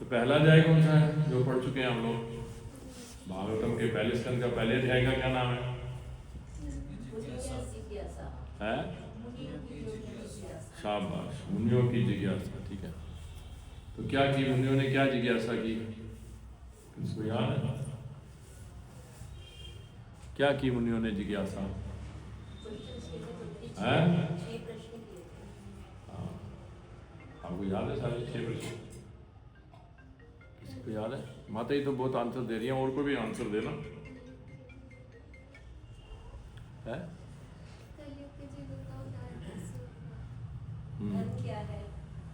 तो पहला अध्याय कौन सा है जो पढ़ चुके हैं हम लोग? भागवतम के पहले स्कंद का पहले अध्याय का क्या नाम है? है? शाबाश, मुनियों की जिज्ञासा। ठीक है, तो क्या की मुनियों ने, क्या जिज्ञासा की? किसको याद है? क्या की मुनियों ने जिज्ञासा? है? आपको याद है सारे 6 प्रश्न? किसी को याद है? माता ही तो बहुत आंसर दे रही है, और को भी आंसर देना है। धर्म क्या है?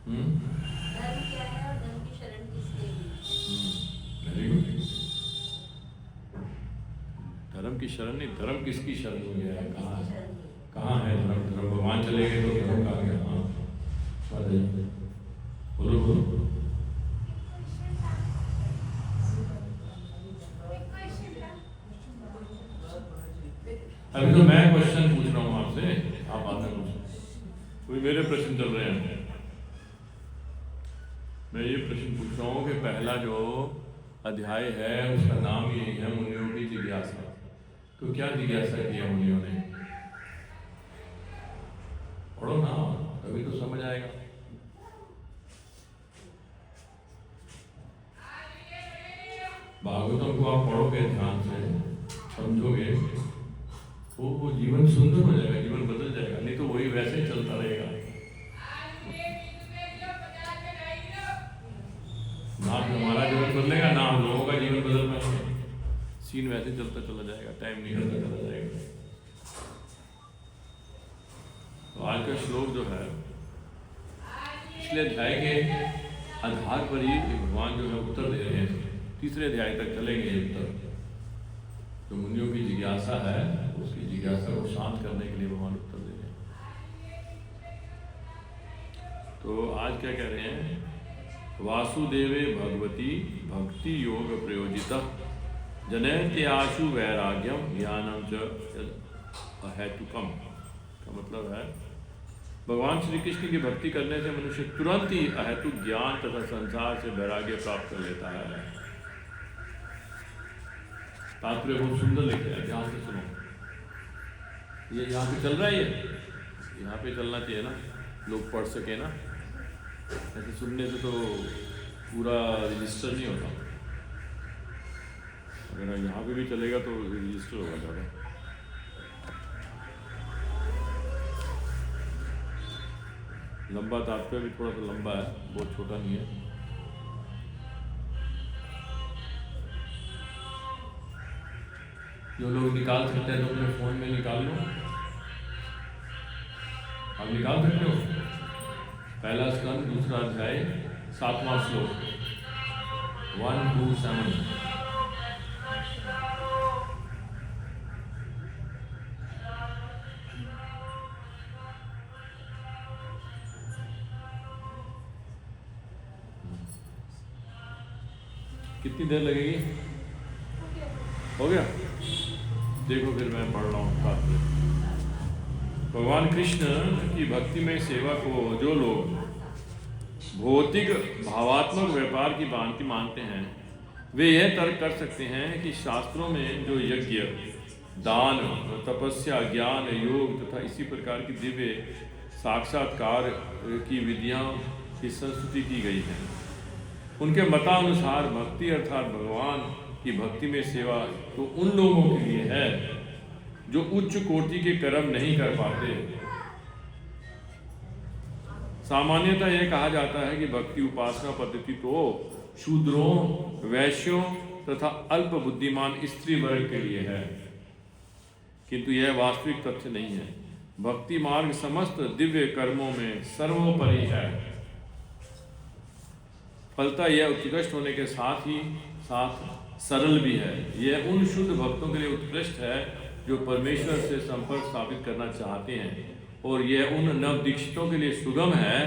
धर्म क्या है और धर्म की शरण किसके लिए? Very good. धर्म की शरण नहीं, धर्म किसकी शरण में गया है? कहाँ है? कहाँ है धर्म? धर्म भगवान चले गए तो धर्म कहाँ गया? हाँ बताइए, बोलो बोलो। अभी तो मैं क्वेश्चन पूछ रहा हूँ आपसे, आप बाद में पूछो। कोई मेरे प्रश्न चल रहे हैं। मैं ये प्रश्न पूछ रहा हूँ कि पहला जो अध्याय है उसका नाम यही है, मुनियों की जिज्ञासा। तो क्या जिज्ञासा किया मुनियों ने? पढ़ो ना, तभी तो समझ आएगा। भागवतम को आप पढ़ोगे ध्यान से, समझोगे, तो वो जीवन सुंदर हो जाएगा, जीवन बदल जाएगा। नहीं तो वही वैसे ही चलता रहेगा। ना हमारा जीवन बदलेगा, ना हम लोगों का जीवन बदल पाएंगे। सीन वैसे चलता चला जाएगा, टाइम निकलता चला जाएगा। तो आज का श्लोक जो है, पिछले अध्याय के आधार पर ही भगवान जो है उत्तर दे रहे हैं। तीसरे अध्याय तक चलेंगे ये उत्तर। तो मुनियों की जिज्ञासा है, उसकी जिज्ञासा को शांत करने के लिए भगवान उत्तर दे रहे हैं। तो आज क्या कह रहे हैं? वासुदेवे भगवती भक्ति योग प्रयोजिता जनयत्याशु वैराग्यम ज्ञानम च अहेतुकम। का मतलब है, भगवान श्री कृष्ण की भक्ति करने से मनुष्य तुरंत ही अहेतुक ज्ञान तथा संसार से वैराग्य प्राप्त कर लेता है। तात्पर्य बहुत सुंदर लिखा है, ध्यान से सुनो। ये यहाँ पे चल रहा है, ये यहाँ पे चलना चाहिए ना, लोग पढ़ सके ना। ऐसे सुनने से तो पूरा रजिस्टर नहीं होता। अगर यहाँ पे भी चलेगा तो रजिस्टर होगा ज़्यादा। लंबा तात्पर्य भी थोड़ा सा लंबा है, बहुत छोटा नहीं है। जो लोग निकाल सकते हैं तो अपने फोन में निकाल लो। आप निकाल सकते हो। पहला स्कंद दूसरा अध्याय 7वां श्लोक 127। कितनी देर लगेगी? हो गया? देखो फिर मैं पढ़ रहा हूँ। भगवान कृष्ण की भक्ति में सेवा को जो लोग भौतिक भावात्मक व्यापार की भांति मानते हैं, वे यह तर्क कर सकते हैं कि शास्त्रों में जो यज्ञ, दान, तपस्या, ज्ञान, योग तथा इसी प्रकार की दिव्य साक्षात्कार की विधियां की संस्तुति की गई है, उनके मतानुसार भक्ति अर्थात भगवान की भक्ति में सेवा तो उन लोगों के लिए है जो उच्च कोटि के कर्म नहीं कर पाते। सामान्यतः यह कहा जाता है कि भक्ति उपासना पद्धति तो शूद्रों, वैश्यों तथा अल्प बुद्धिमान स्त्री वर्ग के लिए है, किंतु यह वास्तविक तथ्य नहीं है। भक्ति मार्ग समस्त दिव्य कर्मों में सर्वोपरि है। फलतः यह उत्कृष्ट होने के साथ ही साथ सरल भी है। यह उन शुद्ध भक्तों के लिए उत्कृष्ट है जो परमेश्वर से संपर्क स्थापित करना चाहते हैं, और यह उन नव दीक्षितों के लिए सुगम है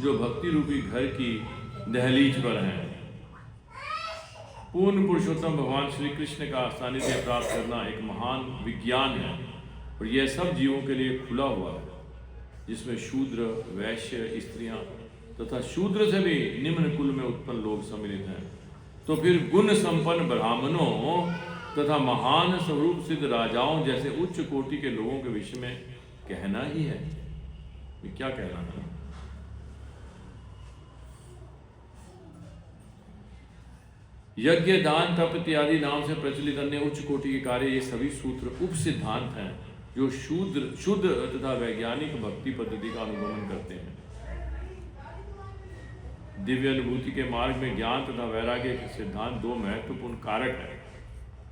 जो भक्ति रूपी घर की दहलीज पर हैं। पूर्ण पुरुषोत्तम भगवान श्री कृष्ण का सानिध्य प्राप्त करना एक महान विज्ञान है, और यह सब जीवों के लिए खुला हुआ है, जिसमें शूद्र, वैश्य, स्त्रियां तथा शूद्र से भी निम्न कुल में उत्पन्न लोग सम्मिलित हैं, तो फिर गुण संपन्न ब्राह्मणों तथा महान स्वरूप सिद्ध राजाओं जैसे उच्च कोटि के लोगों के विषय में कहना ही है। ये क्या कहना है? यज्ञ, दान, तप इत्यादि नाम से प्रचलित अन्य उच्च कोटि के कार्य, ये सभी सूत्र उप सिद्धांत हैं जो शुद्ध तथा वैज्ञानिक भक्ति पद्धति का अनुगमन करते हैं। दिव्य अनुभूति के मार्ग में ज्ञान तथा वैराग्य के सिद्धांत दो महत्वपूर्ण कारक हैं।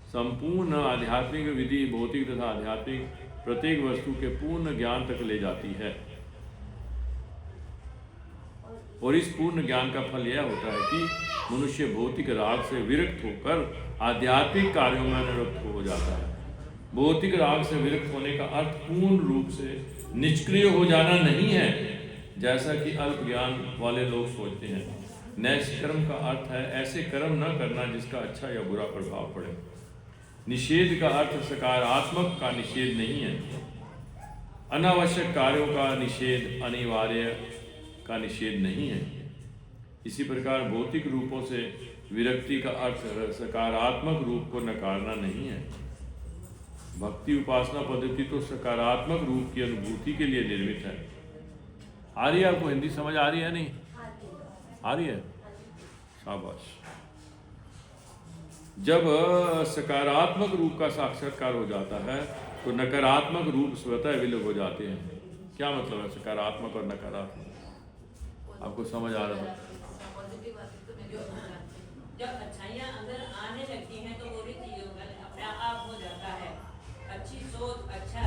संपूर्ण आध्यात्मिक विधि भौतिक तथा आध्यात्मिक प्रत्येक वस्तु के पूर्ण ज्ञान तक ले जाती है, और इस पूर्ण ज्ञान का फल यह होता है कि मनुष्य भौतिक राग से विरक्त होकर आध्यात्मिक कार्यों में अनुरक्त हो जाता है। भौतिक राग से विरक्त होने का अर्थ पूर्ण रूप से निष्क्रिय हो जाना नहीं है, जैसा कि अल्प ज्ञान वाले लोग सोचते हैं। नैष्कर्म का अर्थ है ऐसे कर्म न करना जिसका अच्छा या बुरा प्रभाव पड़े। निषेध का अर्थ सकारात्मक का निषेध नहीं है। अनावश्यक कार्यों का निषेध अनिवार्य का निषेध नहीं है। इसी प्रकार भौतिक रूपों से विरक्ति का अर्थ सकारात्मक रूप को नकारना नहीं है। भक्ति उपासना पद्धति तो सकारात्मक रूप की अनुभूति के लिए निर्मित है। आ रही है आपको? हिंदी समझ आ रही है? नहीं आ रही है? शाबाश। जब सकारात्मक रूप का साक्षात्कार हो जाता है तो नकारात्मक रूप स्वतः विलुप्त हो जाते हैं। क्या मतलब है सकारात्मक और नकारात्मक? आपको समझ आ रहा था? जब अच्छाइयाँ अंदर आने लगती हैं तो बुरी चीजों का अपने आप हो जाता है। अच्छी सोच, अच्छा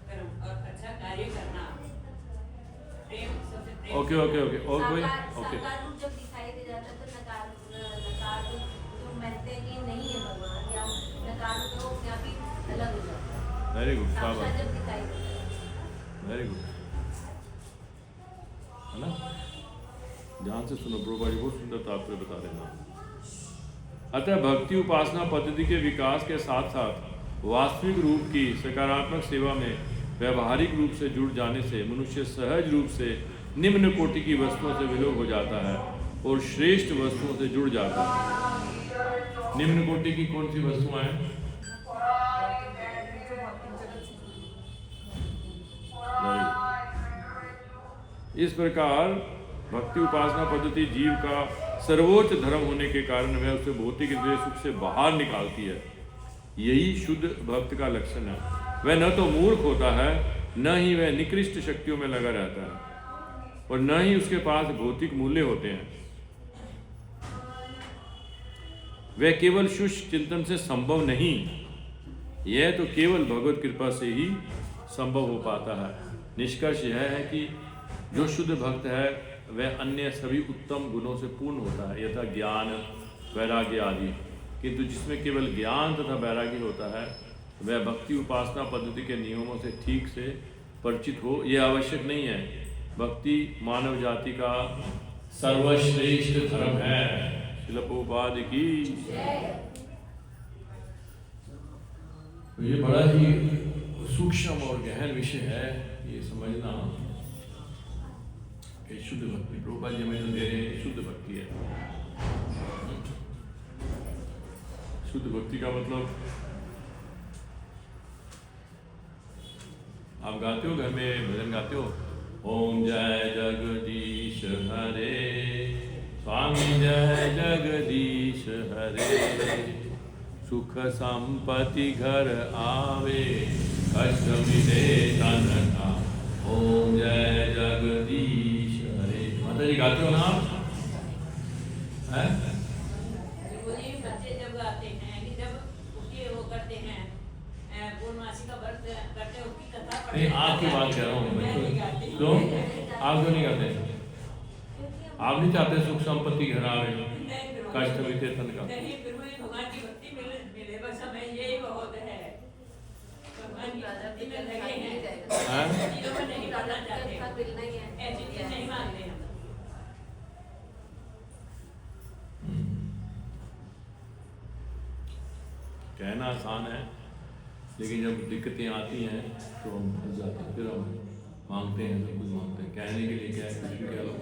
कर्म और अच्छा कार्य करना, प्रेम सबसे प्रेम। ओके ओके ओके और कोई? ओके। साकार रूप जब दिखाई दे जाता है तो नकार रूप जो मानते हैं कि नहीं है भगवान, या नकार रूप तो अपने आप ही अलग हो जाता है। वेरी गुड, शाबाश, जब दिखाई देता है। वेरी गुड, है ना? ध्यान से सुनो, प्रभुपाद जी बहुत सुंदर तात्पर्य बता रहे हैं। अतः भक्ति उपासना पद्धति के विकास के साथ साथ वास्तविक रूप की सकारात्मक सेवा में व्यवहारिक रूप से जुड़ जाने से मनुष्य सहज रूप से निम्न कोटि की वस्तुओं से विलोप हो जाता है और श्रेष्ठ वस्तुओं से जुड़ जाता है। निम्न कोटि की कौन सी वस्तुएं हैं? इस प्रकार भक्ति उपासना पद्धति जीव का सर्वोच्च धर्म होने के कारण वह उसे भौतिक इंद्रिय सुख से बाहर निकालती है। यही शुद्ध भक्त का लक्षण है। वह न तो मूर्ख होता है, न ही वह निकृष्ट शक्तियों में लगा रहता है, और न ही उसके पास भौतिक मूल्य होते हैं। वह केवल शुष्क चिंतन से संभव नहीं, यह तो केवल भगवत कृपा से ही संभव हो पाता है। निष्कर्ष यह है कि जो शुद्ध भक्त है वह अन्य सभी उत्तम गुणों से पूर्ण होता है, यथा ज्ञान, वैराग्य आदि। किंतु जिसमें केवल ज्ञान तथा वैराग्य होता है वह भक्ति उपासना पद्धति के नियमों से ठीक से परिचित हो, यह आवश्यक नहीं है। भक्ति मानव जाति का सर्वश्रेष्ठ धर्म है। श्रील प्रभुपाद की। ये बड़ा ही सूक्ष्म और गहन विषय है, ये समझना। शुद्ध भक्ति प्रभुपाद जी हमें दे रहे हैं, शुद्ध भक्ति है। शुद्ध भक्ति का मतलब आप गाते हो, घर में भजन गाते हो, ओम जय जगदीश हरे, स्वामी जय जगदीश हरे, सुख संपत्ति घर आवे, कष्ट मिटे तन का, ओम जय जगदीश हरे। माता जी गाते हो ना आप? बच्चे जब गाते हैं कि जब उसके वो करते हैं पूर्णमासी का व्रत करते हैं, उसकी कथा पढ़ते हैं। नहीं, आपकी बात कर रहा हूँ मैं। तो आप क्यों नहीं गाते? आप नहीं चाहते सुख संपत्ति घर आवे, कष्ट मिटे तन का? नहीं, फिर वही भगवान की भक्ति मिले, बस हमें यही बहुत है। भगवान की भक्ति में लगे हैं, चीजों में नहीं करना चाहते, ऐसी चीज नहीं मांगते हम। कहना आसान है, लेकिन जब दिक्कतें आती हैं तो हम फंस जाते हैं, फिर हम मांगते हैं, सब कुछ मांगते हैं। कहने के लिए क्या है, कुछ भी कह लो।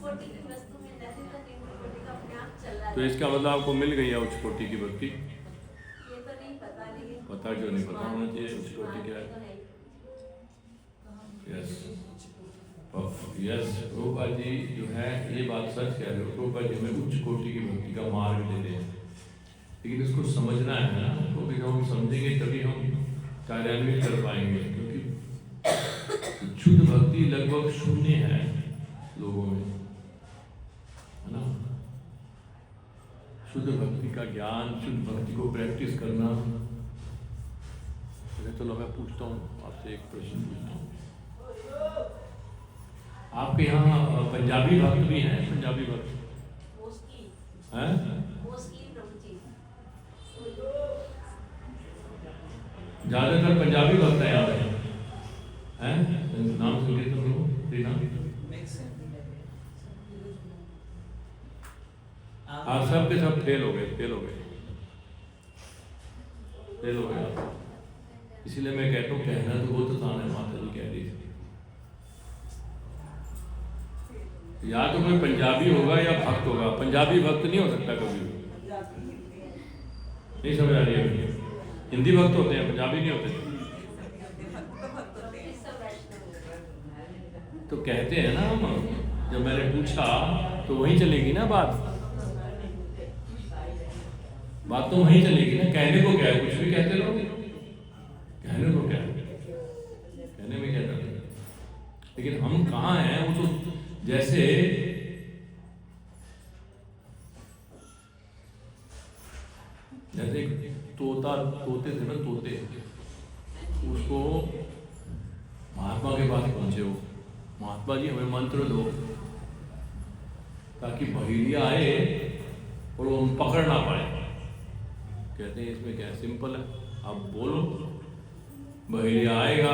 कोटि की वस्तु में नहीं तो निम्न कोटि का अपने आप चला तो इसका मतलब आपको मिल गई है उच्च कोटि की भक्ति? ये तो नहीं पता, लेकिन पता क्यों नहीं? पता होना चाहिए उच्च कोटि क्या तो है। है। यस यस, रूपा जी जो है ये बात सच कह रहे हो। रूपा जी हमें उच्च कोटि की भक्ति का मार्ग दे रहे हैं, लेकिन इसको समझना है ना। तो जब हम समझेंगे तभी हम कार्यान्वित कर पाएंगे, क्योंकि शुद्ध भक्ति लगभग शून्य है लोगों में, है ना। शुद्ध भक्ति का ज्ञान, शुद्ध भक्ति को प्रैक्टिस करना। चलो मैं पूछता हूँ आपसे, एक प्रश्न पूछता हूँ। आपके यहाँ पंजाबी भक्त भी हैं? पंजाबी भक्त हैं? प्रभु जी। ज्यादातर पंजाबी भक्त हैं यहाँ पे, हैं? नाम सुन के तुम लोग आप सब के सब फेल हो गए, फेल हो गए, फेल हो गए। इसीलिए मैं कहता हूँ कहना तो बहुत आसान है, माता जी कह रही थी। या तो कोई पंजाबी होगा या भक्त होगा, पंजाबी भक्त नहीं हो सकता कभी भी। नहीं समझ आ रही है? हिंदी भक्त होते हैं, पंजाबी नहीं होते। तो कहते हैं ना हम, जब मैंने पूछा तो वहीं चलेगी ना बात, बात तो वहीं चलेगी ना। कहने को क्या है, कुछ भी कहते रहो, कहने को क्या है, कहने में क्या जाता है। लेकिन हम कहाँ हैं? वो तो जैसे तोते थे ना, तोते, उसको महात्मा के पास पहुंचे हो, महात्मा जी हमें मंत्र दो ताकि बहेलिया आए और वो हम पकड़ ना पाए। कहते हैं इसमें क्या है, सिंपल है, आप बोलो, बहेलिया आएगा,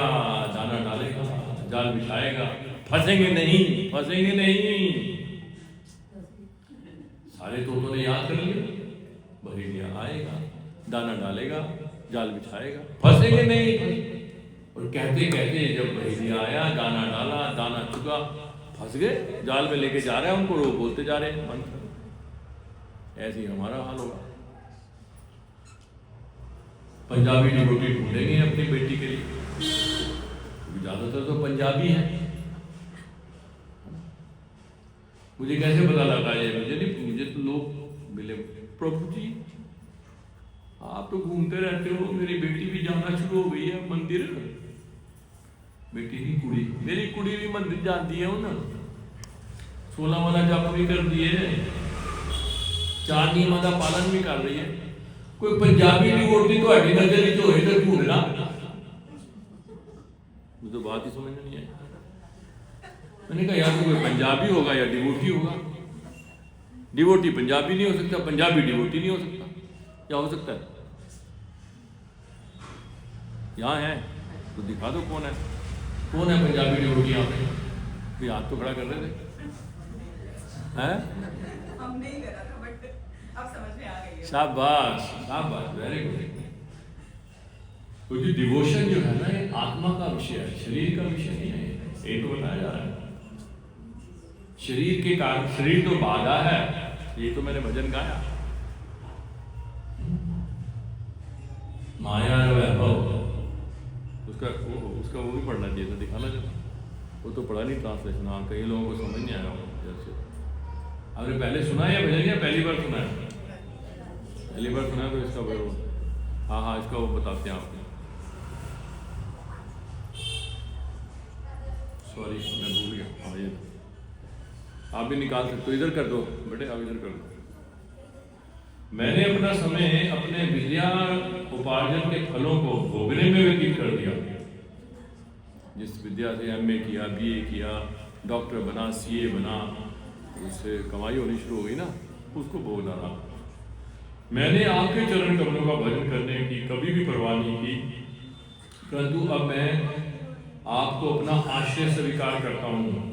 दाना डालेगा, जाल बिछाएगा, फंसेंगे नहीं, फंसेंगे नहीं। सारे तोतों ने याद कर लिया, बहेलिया आएगा, दाना डालेगा, जाल बिछाएगा, फंसेंगे नहीं। और कहते कहते जब बहेलिया आया, दाना डाला, दाना चुका, फंस गए, जाल में लेके जा रहे हैं उनको, वो बोलते जा रहे हैं मंत्र। ऐसे ही हमारा हाल होगा। पंजाबी डिवोटी ढूंढेंगे अपनी बेटी के लिए, क्योंकि ज्यादातर तो पंजाबी है। मुझे कैसे पता लगा ये? मुझे तो लोग मिले, प्रभु जी आप तो घूमते रहते हो, मेरी बेटी भी जाना शुरू हो गई है मंदिर। बेटी की कुड़ी, मेरी कुड़ी भी मंदिर जाती है ना, 16 वाला जाप भी कर दिए, 4 नियमों का पालन भी कर रही है। कोई पंजाबी डिवोटी तो हड्डी नजर ही तो इधर ढूंढना, मुझे तो बात ही समझ में नहीं आई। मैंने कहा यार कोई पंजाबी होगा या डिवोटी होगा। डिवोटी पंजाबी नहीं हो सकता, पंजाबी डिवोटी नहीं हो सकता, क्या हो सकता है? यहाँ है तो दिखा दो कौन है, कौन है पंजाबी डिवोटी यहाँ पे? कोई हाथ तो खड़ा कर रहे थे, हैं? हम नहीं करा था, बट अब समझ में आ गई है। शाबाश शाबाश, वेरी गुड। तो जो डिवोशन जो है ना, ये आत्मा का विषय है, शरीर का विषय नहीं है। ये तो बताया जा रहा है, शरीर के कारण, शरीर तो बाधा है। ये तो मैंने भजन गाया, माया वैभव, उसका वो भी पढ़ना चाहिए था, दिखाना चाहिए। वो तो पढ़ा नहीं ट्रांसलेशन। हाँ, कई लोगों को समझ नहीं आया जैसे। आपने पहले सुना है या भजन, या पहली बार सुना है? पहली बार सुना है तो इसका वो, हाँ हाँ, इसका वो बताते हैं आपको। सॉरी मैं भूल गया। हाँ, ये आप भी निकाल सकते हो, इधर कर दो बेटे, आप इधर कर दो। मैंने अपना समय अपने विद्या उपार्जन के फलों को भोगने में व्यतीत कर दिया। जिस विद्या से MA किया, BA किया, डॉक्टर बना, CA बना, उससे कमाई होनी शुरू हो गई ना, उसको भोग डाला। मैंने आपके चरण कमलों का भजन करने की कभी भी परवाह नहीं की, परंतु अब मैं आपको अपना आश्रय स्वीकार करता हूँ।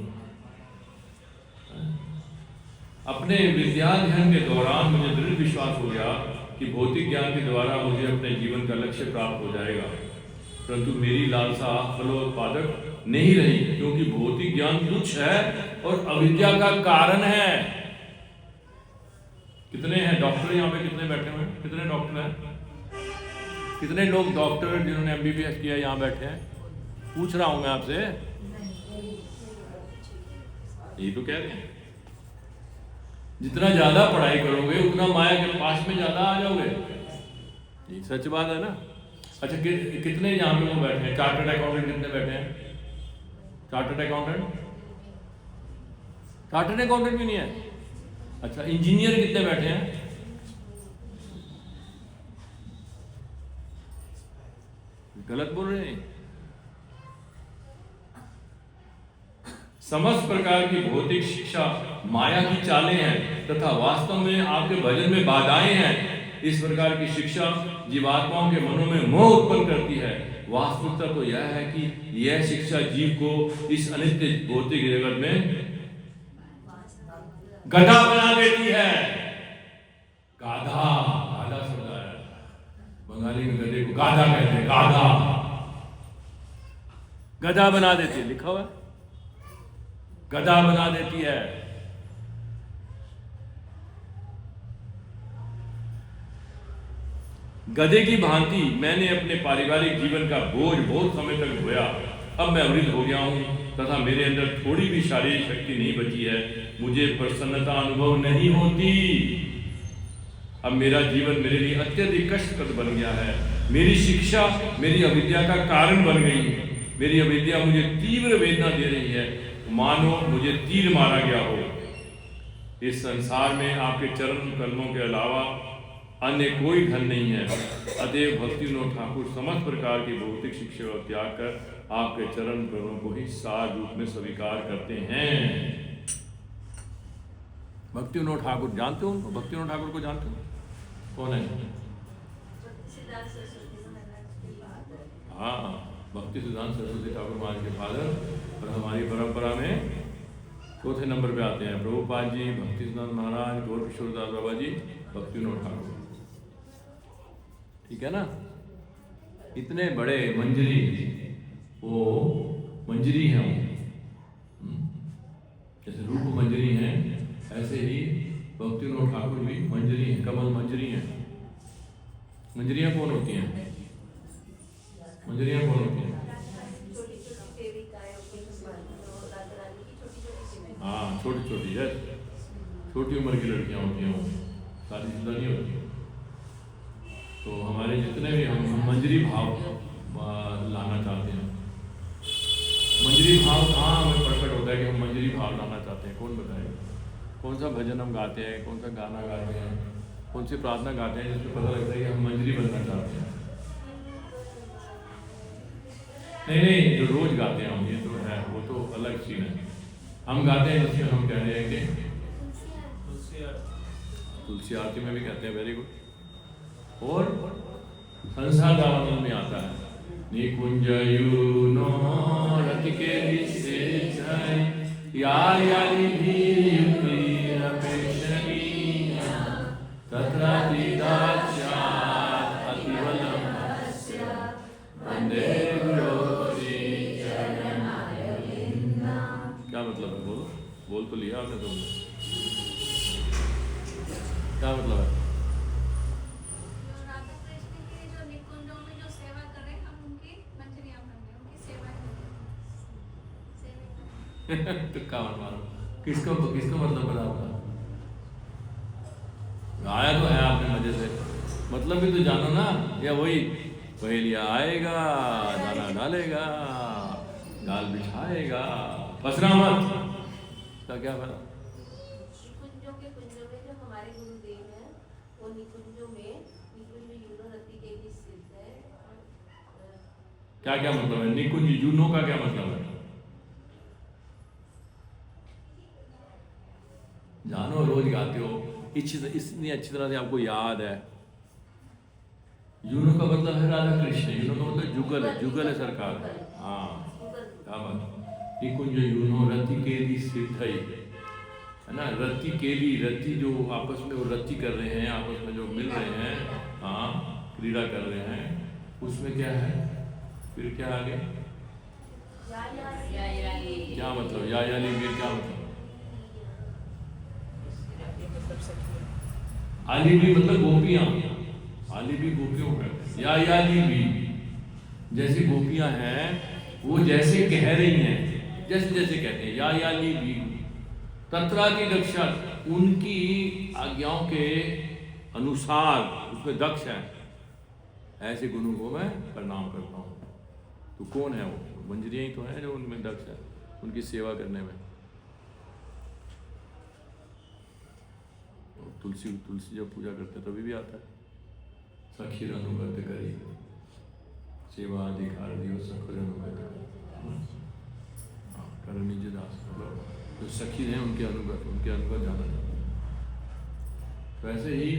अपने विद्याध्ययन के दौरान मुझे दृढ़ विश्वास हो गया कि भौतिक ज्ञान के द्वारा मुझे अपने जीवन का लक्ष्य प्राप्त हो जाएगा, परंतु मेरी लालसा फलोत्पादक नहीं रही, क्योंकि भौतिक ज्ञान तुच्छ है और अविद्या का कारण है। कितने हैं डॉक्टर यहाँ पे, कितने बैठे हुए हैं, कितने डॉक्टर हैं, कितने लोग डॉक्टर जिन्होंने MBBS किया यहाँ बैठे हैं? पूछ रहा हूं मैं आपसे, यही तो कह रहे हैं। जितना ज्यादा पढ़ाई करोगे उतना माया के पास में ज्यादा आ जाओगे, ये सच बात है ना। अच्छा कितने यहाँ पे वो बैठे हैं, चार्टर्ड अकाउंटेंट कितने बैठे हैं? चार्टर्ड अकाउंटेंट भी नहीं है। अच्छा इंजीनियर कितने बैठे हैं? गलत बोल रहे हैं। समस्त प्रकार की भौतिक शिक्षा माया की चालें हैं तथा वास्तव में आपके भजन में बाधाएं हैं। इस प्रकार की शिक्षा जीवात्माओं के मनों में मोह उत्पन्न करती है। वास्तविकता तो यह है कि यह शिक्षा जीव को इस अनित्य भौतिक जगत में गधा बना देती है। गाधा, गाधा शब्द है, बंगाली में गधे को गाधा कहते हैं, गाधा, गधा बना देती है, लिखा हुआ है, गधा बना देती है। गधे की भांति मैंने अपने पारिवारिक जीवन का बोझ बहुत समय तक ढोया। अब मैं अमृत हो गया हूं तथा मेरे अंदर थोड़ी भी शारीरिक शक्ति नहीं बची है। मुझे प्रसन्नता अनुभव नहीं होती। अब मेरा जीवन मेरे लिए अत्यधिक कष्टप्रद बन गया है। मेरी शिक्षा मेरी अविद्या का कारण बन गई है। मेरी अविद्या मुझे तीव्र वेदना दे रही है, मानो मुझे तीर मारा गया हो। इस संसार में आपके चरण कलमों के अलावा अन्य कोई धन नहीं है। अतएव भक्ति विनोद ठाकुर समस्त प्रकार की भौतिक शिक्षा का त्याग कर आपके चरण कमलों को ही सार रूप में स्वीकार करते हैं। भक्ति विनोद ठाकुर जानते हो उनको? भक्ति विनोद ठाकुर को जानते हो? कौन है? हाँ, भक्ति सिद्धांत सरस्वती ठाकुर महाराज के फादर। और हमारी परंपरा में चौथे नंबर पे आते हैं प्रभुपाद जी, भक्ति सिद्धांत महाराज, गौर किशोर दास बाबा जी, भक्ति विनोद ठाकुर। ठीक है ना? इतने बड़े मंजरी, वो मंजरी हैं वो, जैसे रूप मंजरी हैं ऐसे ही भक्ति विनोद ठाकुर भी मंजरी हैं, कमल मंजरी हैं। मंजरियाँ कौन होती हैं? मंजरियाँ कौन होती हैं? हाँ, छोटी छोटी है, छोटी उम्र की लड़कियाँ होती हैं, वो शादीशुदा नहीं होती। तो हमारे जितने भी हम मंजरी भाव लाना चाहते हैं, मंजरी भाव कहाँ हमें प्रकट होता है कि हम मंजरी भाव लाना चाहते हैं? कौन बताएगा? कौन सा भजन हम गाते हैं, कौन सा गाना गाते हैं, कौन सी प्रार्थना गाते हैं जिसमें पता लगता है कि हम मंजरी बनना चाहते हैं? नहीं, जो रोज गाते हैं हम, ये तो है, वो तो अलग चीज है। हम गाते हैं जिसमें हम कह रहे हैं कि तुलसी आरती में भी कहते हैं, वेरी गुड। और संसार दावानल में आता है, निकुंज यूनो रतिके से यारी भी अपेक्षणीय तत्रातिदाच्या अतिवलम वंदे गुरोरी चरणारविंदा। क्या मतलब है? बोलो, बोल तो लिया आपने तुमने, क्या मतलब है? तुक्का मत मारो, किसको मतलब पता होगा? गाया तो है आपने मजे से, मतलब भी तो जानो ना। या वही पहेलिया आएगा, दाना डालेगा, गाल बिछाएगा, फसना मत, इसका क्या पता? निकुंजों में जो हमारे गुरुदेव हैं, वो निकुंजों में निकुंज यूनोरति के भी स्थित है। क्या क्या मतलब है निकुंज यूनो का? क्या मतलब है? जानो, रोज गाते हो, इतनी अच्छी तरह से आपको याद है। यूनो का मतलब है राधा कृष्ण, यूनो का मतलब जुगल है, जुगल है सरकार। हाँ, क्या बात। निकुंज यूनो रति केली सिद्धई, है ना? रति केली, रति जो आपस में वो रति कर रहे हैं, आपस में जो मिल रहे हैं, हाँ, क्रीड़ा कर रहे हैं, उसमें क्या है? फिर क्या आगे? क्या मतलब या लीबीर क्या मतलब? आलिबी मतलब गोपियां, आलिबी गोपियों का या लीबी, जैसी गोपियां हैं वो जैसे कह रही हैं, जैसे जैसे कहते हैं या लीबी तंत्रा की दक्षा, उनकी आज्ञाओं के अनुसार उसमें दक्ष है, ऐसे गुरु को मैं प्रणाम करता हूँ। तो कौन है वो? मंजरियाँ ही तो हैं जो उनमें दक्ष है, उनकी सेवा करने में। तुलसी जब पूजा करते तभी भी आता है, सखीर अनुगत करी सेवा अधिकार दियो सखीर अनुगत कर निज दास, मतलब जो सखी हैं उनके अनुगत जाना चाहते हैं। तो ऐसे ही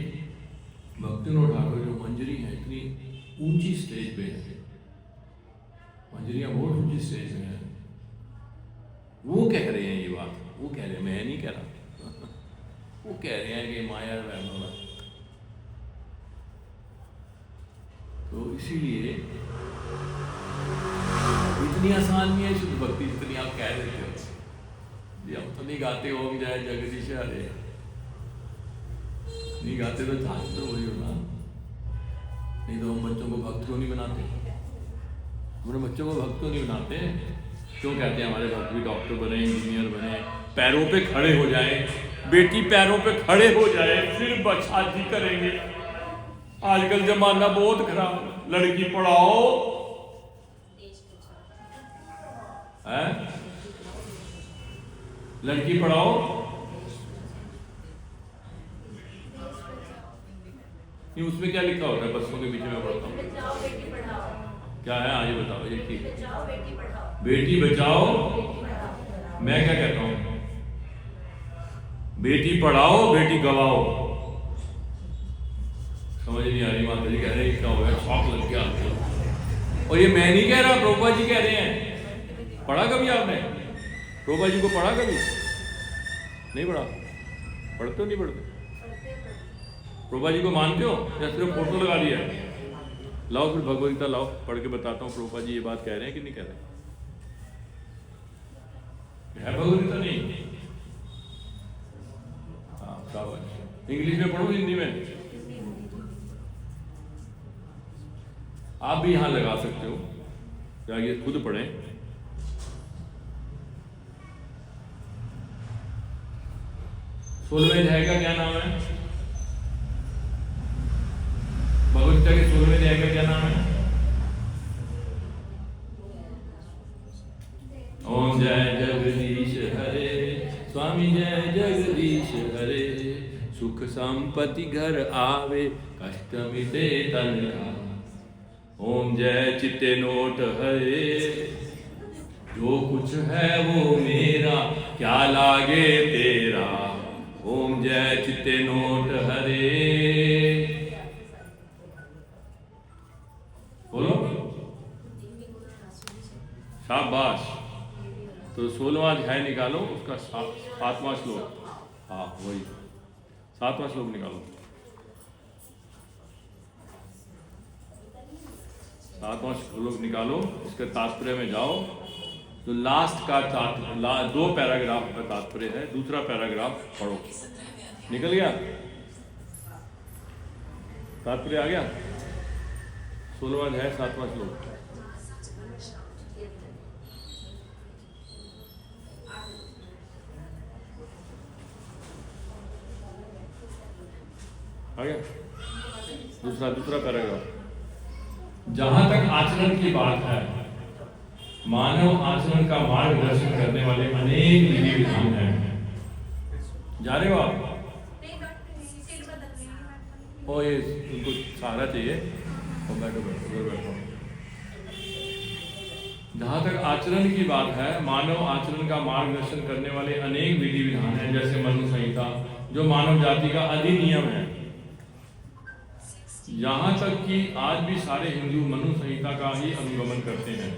भक्तिविनोद ठाकुर जो मंजरी है इतनी ऊंची स्टेज पे है, मंजरियाँ बहुत ऊंची स्टेज में है, वो कह रहे हैं ये बात, वो कह रहे हैं, मैं नहीं कह रहा, वो कह रहे हैं कि माया वैभव है। तो इसीलिए इतनी आसान नहीं है शुद्ध भक्ति जितनी आप कह देते हो। जी हम तो नहीं गाते ओम जय जगदीश हरे, नहीं गाते तो चाहते तो वही होना, नहीं तो हम बच्चों को भक्त क्यों नहीं बनाते? हमारे बच्चों को भक्त क्यों नहीं बनाते? क्यों कहते हैं हमारे भक्त भी डॉक्टर बने, इंजीनियर बने, पैरों पे खड़े हो जाए, बेटी पैरों पे खड़े हो जाए फिर शादी करेंगे। आजकल जमाना बहुत खराब, लड़की पढ़ाओ है, लड़की पढ़ाओ, ये उसमें क्या लिखा होता है? बच्चों के पीछे में पढ़ता हूँ, क्या है आगे बताओ। ये ठीक, बेटी बचाओ, मैं क्या कहता हूँ? बेटी पढ़ाओ बेटी गवाओ। समझ नहीं आ रही, माता जी कह रहे हैं क्या हो गया, शौक लग गया। और ये मैं नहीं कह रहा, प्रभुपाद जी कह रहे हैं। पढ़ा कभी आपने प्रभुपाद जी को? पढ़ा कभी नहीं पढ़ा? पढ़ते हो नहीं पढ़ते? प्रभुपाद जी को मानते हो या सिर्फ फोटो लगा दिया? लाओ फिर भगवद गीता लाओ, पढ़ के बताता हूँ प्रभुपाद जी ये बात कह रहे हैं कि नहीं कह रहे हैं। भगवद गीता नहीं, इंग्लिश में पढ़ो हिंदी में, आप भी यहां लगा सकते हो, जाइए खुद पढ़ें। सोलहवें अध्याय का क्या नाम है? भगवद गीता के 16वें अध्याय का क्या नाम है? ओम जय जगदीश हरे, स्वामी जय जगदीश हरे, सुख संपत्ति घर आवे, कष्ट मिटे तन का। ओम जय चित्ते नोट हरे, जो कुछ है वो मेरा, क्या लागे तेरा। ओम जय चित्ते नोट हरे, बोलो शाबाश। तो 16वां अध्याय निकालो, उसका 7वां श्लोक, हाँ वही 7वां श्लोक निकालो, 7वां श्लोक निकालो, इसके तात्पर्य में जाओ। तो लास्ट का 2 पैराग्राफ का तात्पर्य है, दूसरा पैराग्राफ पढ़ो। निकल गया तात्पर्य, आ गया 16वां अध्याय 7वां श्लोक। आ गया दूसरा पैराग्राफ। जहां तक आचरण की बात है, मानव आचरण का मार्गदर्शन करने वाले अनेक विधि विधान हैं। जा रहे हो आप? ओ ये उनको सहारा चाहिए, बैठो। जहां तक आचरण की बात है, मानव आचरण का मार्गदर्शन करने वाले अनेक विधि विधान हैं, जैसे मनु संहिता जो मानव जाति का अधिनियम है। यहाँ तक कि आज भी सारे हिंदू मनु संहिता का ही अनुगमन करते हैं।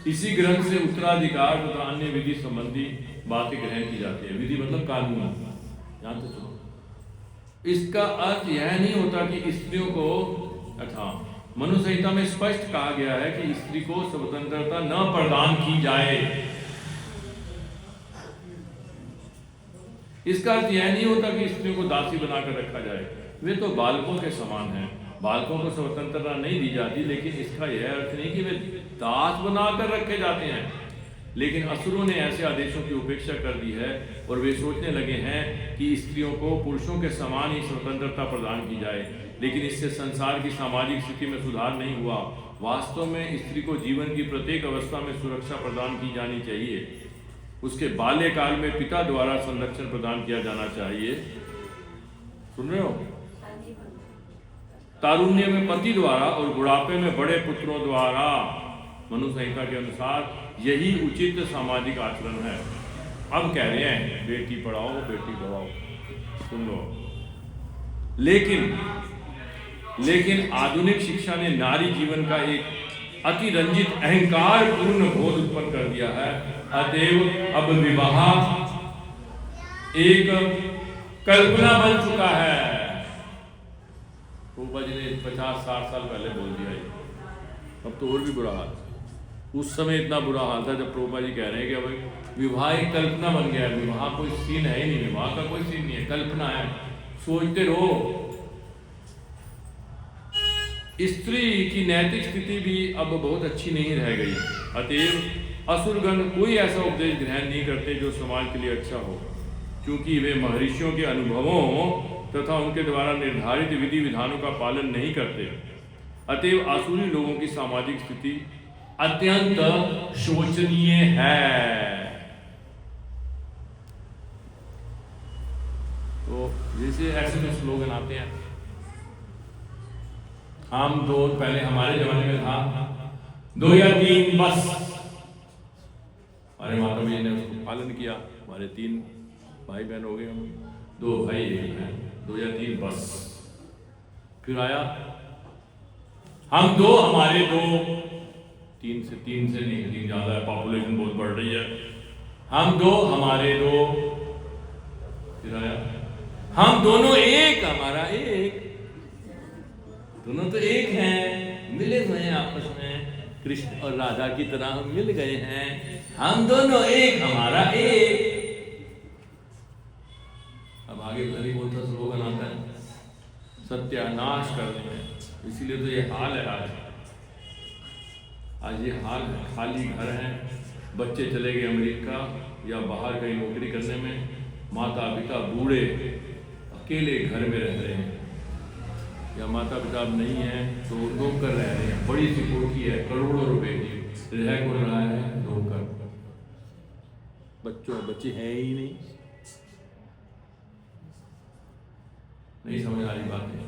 इसी ग्रंथ से उत्तराधिकार तथा अन्य विधि संबंधी बातें ग्रहण की जाती है। विधि मतलब कानून, जानते हो। इसका अर्थ यह नहीं होता कि स्त्रियों को, अच्छा मनु संहिता में स्पष्ट कहा गया है कि स्त्री को स्वतंत्रता न प्रदान की जाए। इसका अर्थ यह नहीं होता कि स्त्रियों को दासी बनाकर रखा जाए, वे तो बालकों के समान हैं, बालकों को स्वतंत्रता नहीं दी जाती, लेकिन इसका यह अर्थ नहीं कि वे दास बनाकर रखे जाते हैं। लेकिन असुरों ने ऐसे आदेशों की उपेक्षा कर दी है और वे सोचने लगे हैं कि स्त्रियों को पुरुषों के समान ही स्वतंत्रता प्रदान की जाए, लेकिन इससे संसार की सामाजिक स्थिति में सुधार नहीं हुआ। वास्तव में स्त्री को जीवन की प्रत्येक अवस्था में सुरक्षा प्रदान की जानी चाहिए। उसके बाल्यकाल में पिता द्वारा संरक्षण प्रदान किया जाना चाहिए। सुन रहे हो? तारुण्य में पति द्वारा और बुढ़ापे में बड़े पुत्रों द्वारा। मनु संहिता के अनुसार यही उचित सामाजिक आचरण है। अब कह रहे हैं बेटी पढ़ाओ बेटी पढ़ाओ, सुन लो। लेकिन आधुनिक शिक्षा ने नारी जीवन का एक अतिरंजित अहंकार पूर्ण बोध उत्पन्न कर दिया है। अतएव अब विवाह एक कल्पना बन चुका है। रूपा जी ने 50-60 साल पहले बोल दिया ये, अब तो और भी बुरा हाल। उस समय इतना बुरा हाल था जब प्रभुपा जी कह रहे हैं कि भाई विवाह एक कल्पना बन गया है। विवाह कोई सीन है ही नहीं, विवाह का कोई सीन नहीं है, कल्पना है, सोचते रहो। स्त्री की नैतिक स्थिति भी अब बहुत अच्छी नहीं रह गई। अतएव असुरगण कोई ऐसा उपदेश ग्रहण नहीं करते जो समाज के लिए अच्छा हो, क्योंकि वे महर्षियों के अनुभवों तथा उनके द्वारा निर्धारित विधि विधानों का पालन नहीं करते। अतएव आसुरी लोगों की सामाजिक स्थिति अत्यंत शोचनीय है। तो जैसे ऐसे में स्लोगन आते हैं, हम दो, पहले हमारे जमाने में था 2 या 3 बस। हमारे माता जी ने उसको पालन किया। हमारे 3 भाई बहन हो गए, हम 2 भाई 1 बहन, 2 या 3 बस। फिर आया हम 2 हमारे 2, 3 से नहीं, 3 ज्यादा है, पॉपुलेशन बहुत बढ़ रही है। हम 2 हमारे 2। फिर आया हम दोनों एक, हमारा 1। दोनों तो एक हैं, मिले हुए हैं आपस में, कृष्ण और राधा की तरह हम मिल गए हैं। हम दोनों एक, हमारा 1। अब आगे नहीं बोलता स्लोगन आता है सत्यानाश करने में। इसीलिए तो ये हाल है आज ये हाल है। खाली घर हैं, बच्चे चले गए अमेरिका या बाहर कहीं नौकरी करने में, माता पिता बूढ़े अकेले घर में रह रहे हैं, या माता पिता नहीं है तो नौकर रह रहे हैं। बड़ी सी कोठी है, करोड़ों रुपए की, रह कौन रहा है? नौकर। बच्चे हैं ही नहीं समझ आ रही बात है।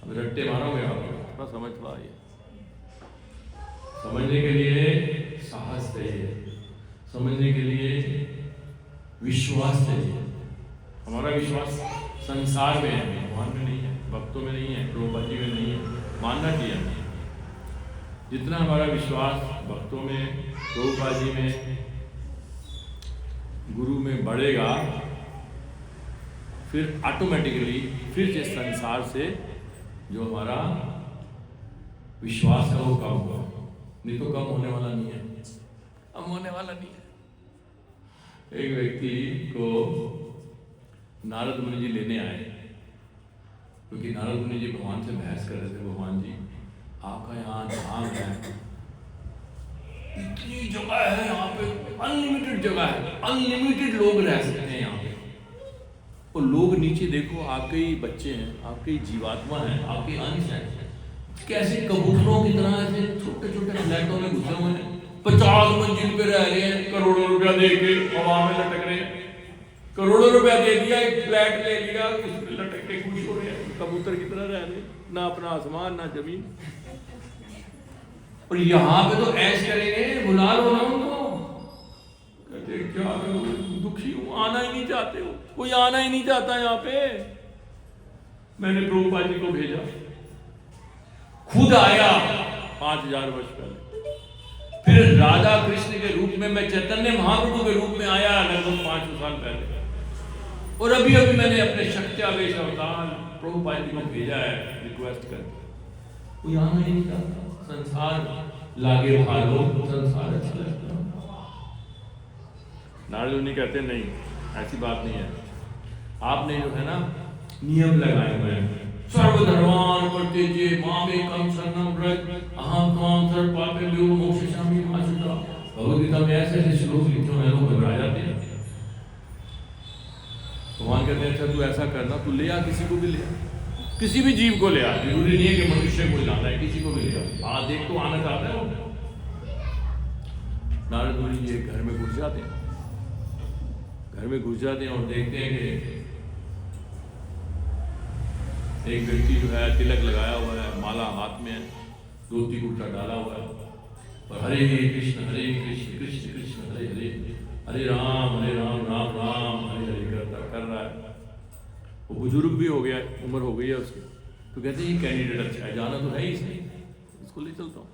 अब रट्टे मारोगे आप, थोड़ा समझ तो आइए। समझने के लिए साहस चाहिए, समझने के लिए विश्वास चाहिए। हमारा विश्वास संसार में है, भगवान में नहीं है, भक्तों में नहीं है, द्रौपदी में नहीं है। मानना चाहिए जितना हमारा विश्वास भक्तों में, द्रौपदी में, गुरु में बढ़ेगा, फिर ऑटोमेटिकली फिर से संसार से जो हमारा विश्वास है वो कम होगा। नहीं तो कम होने वाला नहीं है, कम होने वाला नहीं है। एक व्यक्ति को नारद मुनि जी लेने आए, क्योंकि नारद मुनि जी भगवान से बहस कर रहे थे। भगवान जी आपका यहाँ धाम है, इतनी जगह है यहाँ पे, अनलिमिटेड जगह है, अनलिमिटेड लोग रह सकते हैं यहाँ पे। और लोग नीचे देखो, आपके ही बच्चे हैं, आपके ही जीवात्मा हैं, आपके अंश हैं, कैसे कबूतरों की तरह ऐसे छोटे छोटे फ्लैटों में घुसे हुए हैं, 50 मंजिल पे रह रहे हैं, करोड़ों रुपया दे के हवा में लटक रहे हैं। करोड़ों रुपया दे दिया, एक फ्लैट ले लिया, उसमें लटक के खुश हो रहे हैं, कबूतर की तरह रह रहे हैं, ना अपना आसमान ना जमीन। और यहाँ पे तो ऐश करेंगे, बुला लो ना उनको, कहते क्या दुखी हूँ, आना ही नहीं चाहते हो, कोई आना ही नहीं चाहता यहाँ पे। मैंने प्रभुपाद जी को भेजा, खुद आया 5000 वर्ष पहले। फिर राधा कृष्ण के रूप में मैं चैतन्य महाप्रभु के रूप में आया लगभग 500 साल पहले। और अभी अभी मैंने अपने शक्त्यावेश अवतार प्रभुपाद जी को भेजा है रिक्वेस्ट करके। कोई आना ही नहीं चाहता। संसार लागे भालो, संसार अच्छा लगता है। नारद मुनि कहते नहीं, ऐसी बात नहीं है। आपने जो है ना नियम लगाए हुए हैं, सर्वधर्मान् परित्यज्य मामेकं शरणं व्रज अहं त्वां सर्वपापेभ्यो मोक्षयिष्यामि मा शुचः। भगवद्गीता में ऐसे ऐसे श्लोक लिखे हुए हैं, लोग घबरा जाते हैं। भगवान कहते हैं अच्छा तू ऐसा करना, तू ले आ, किसी को भी ले आ, किसी भी जीव को ले आ, जरूरी नहीं है कि मनुष्य को लाना है, किसी को भी ले आ। देख तो आना चाहता है। नारद मुनि जी घर में घुस जाते हैं, घर में घुस जाते हैं और देखते हैं कि एक व्यक्ति जो है तिलक लगाया हुआ है, माला हाथ में है, धोती कुर्ता डाला हुआ है और हरे कृष्ण कृष्ण कृष्ण हरे हरे, हरे राम राम राम हरे हरे कर रहा है। वो बुजुर्ग भी हो गया, उम्र हो गई है उसकी। तो कहते हैं ये कैंडिडेट अच्छा है, जाना तो है ही इसने, इसको ले चलता हूँ।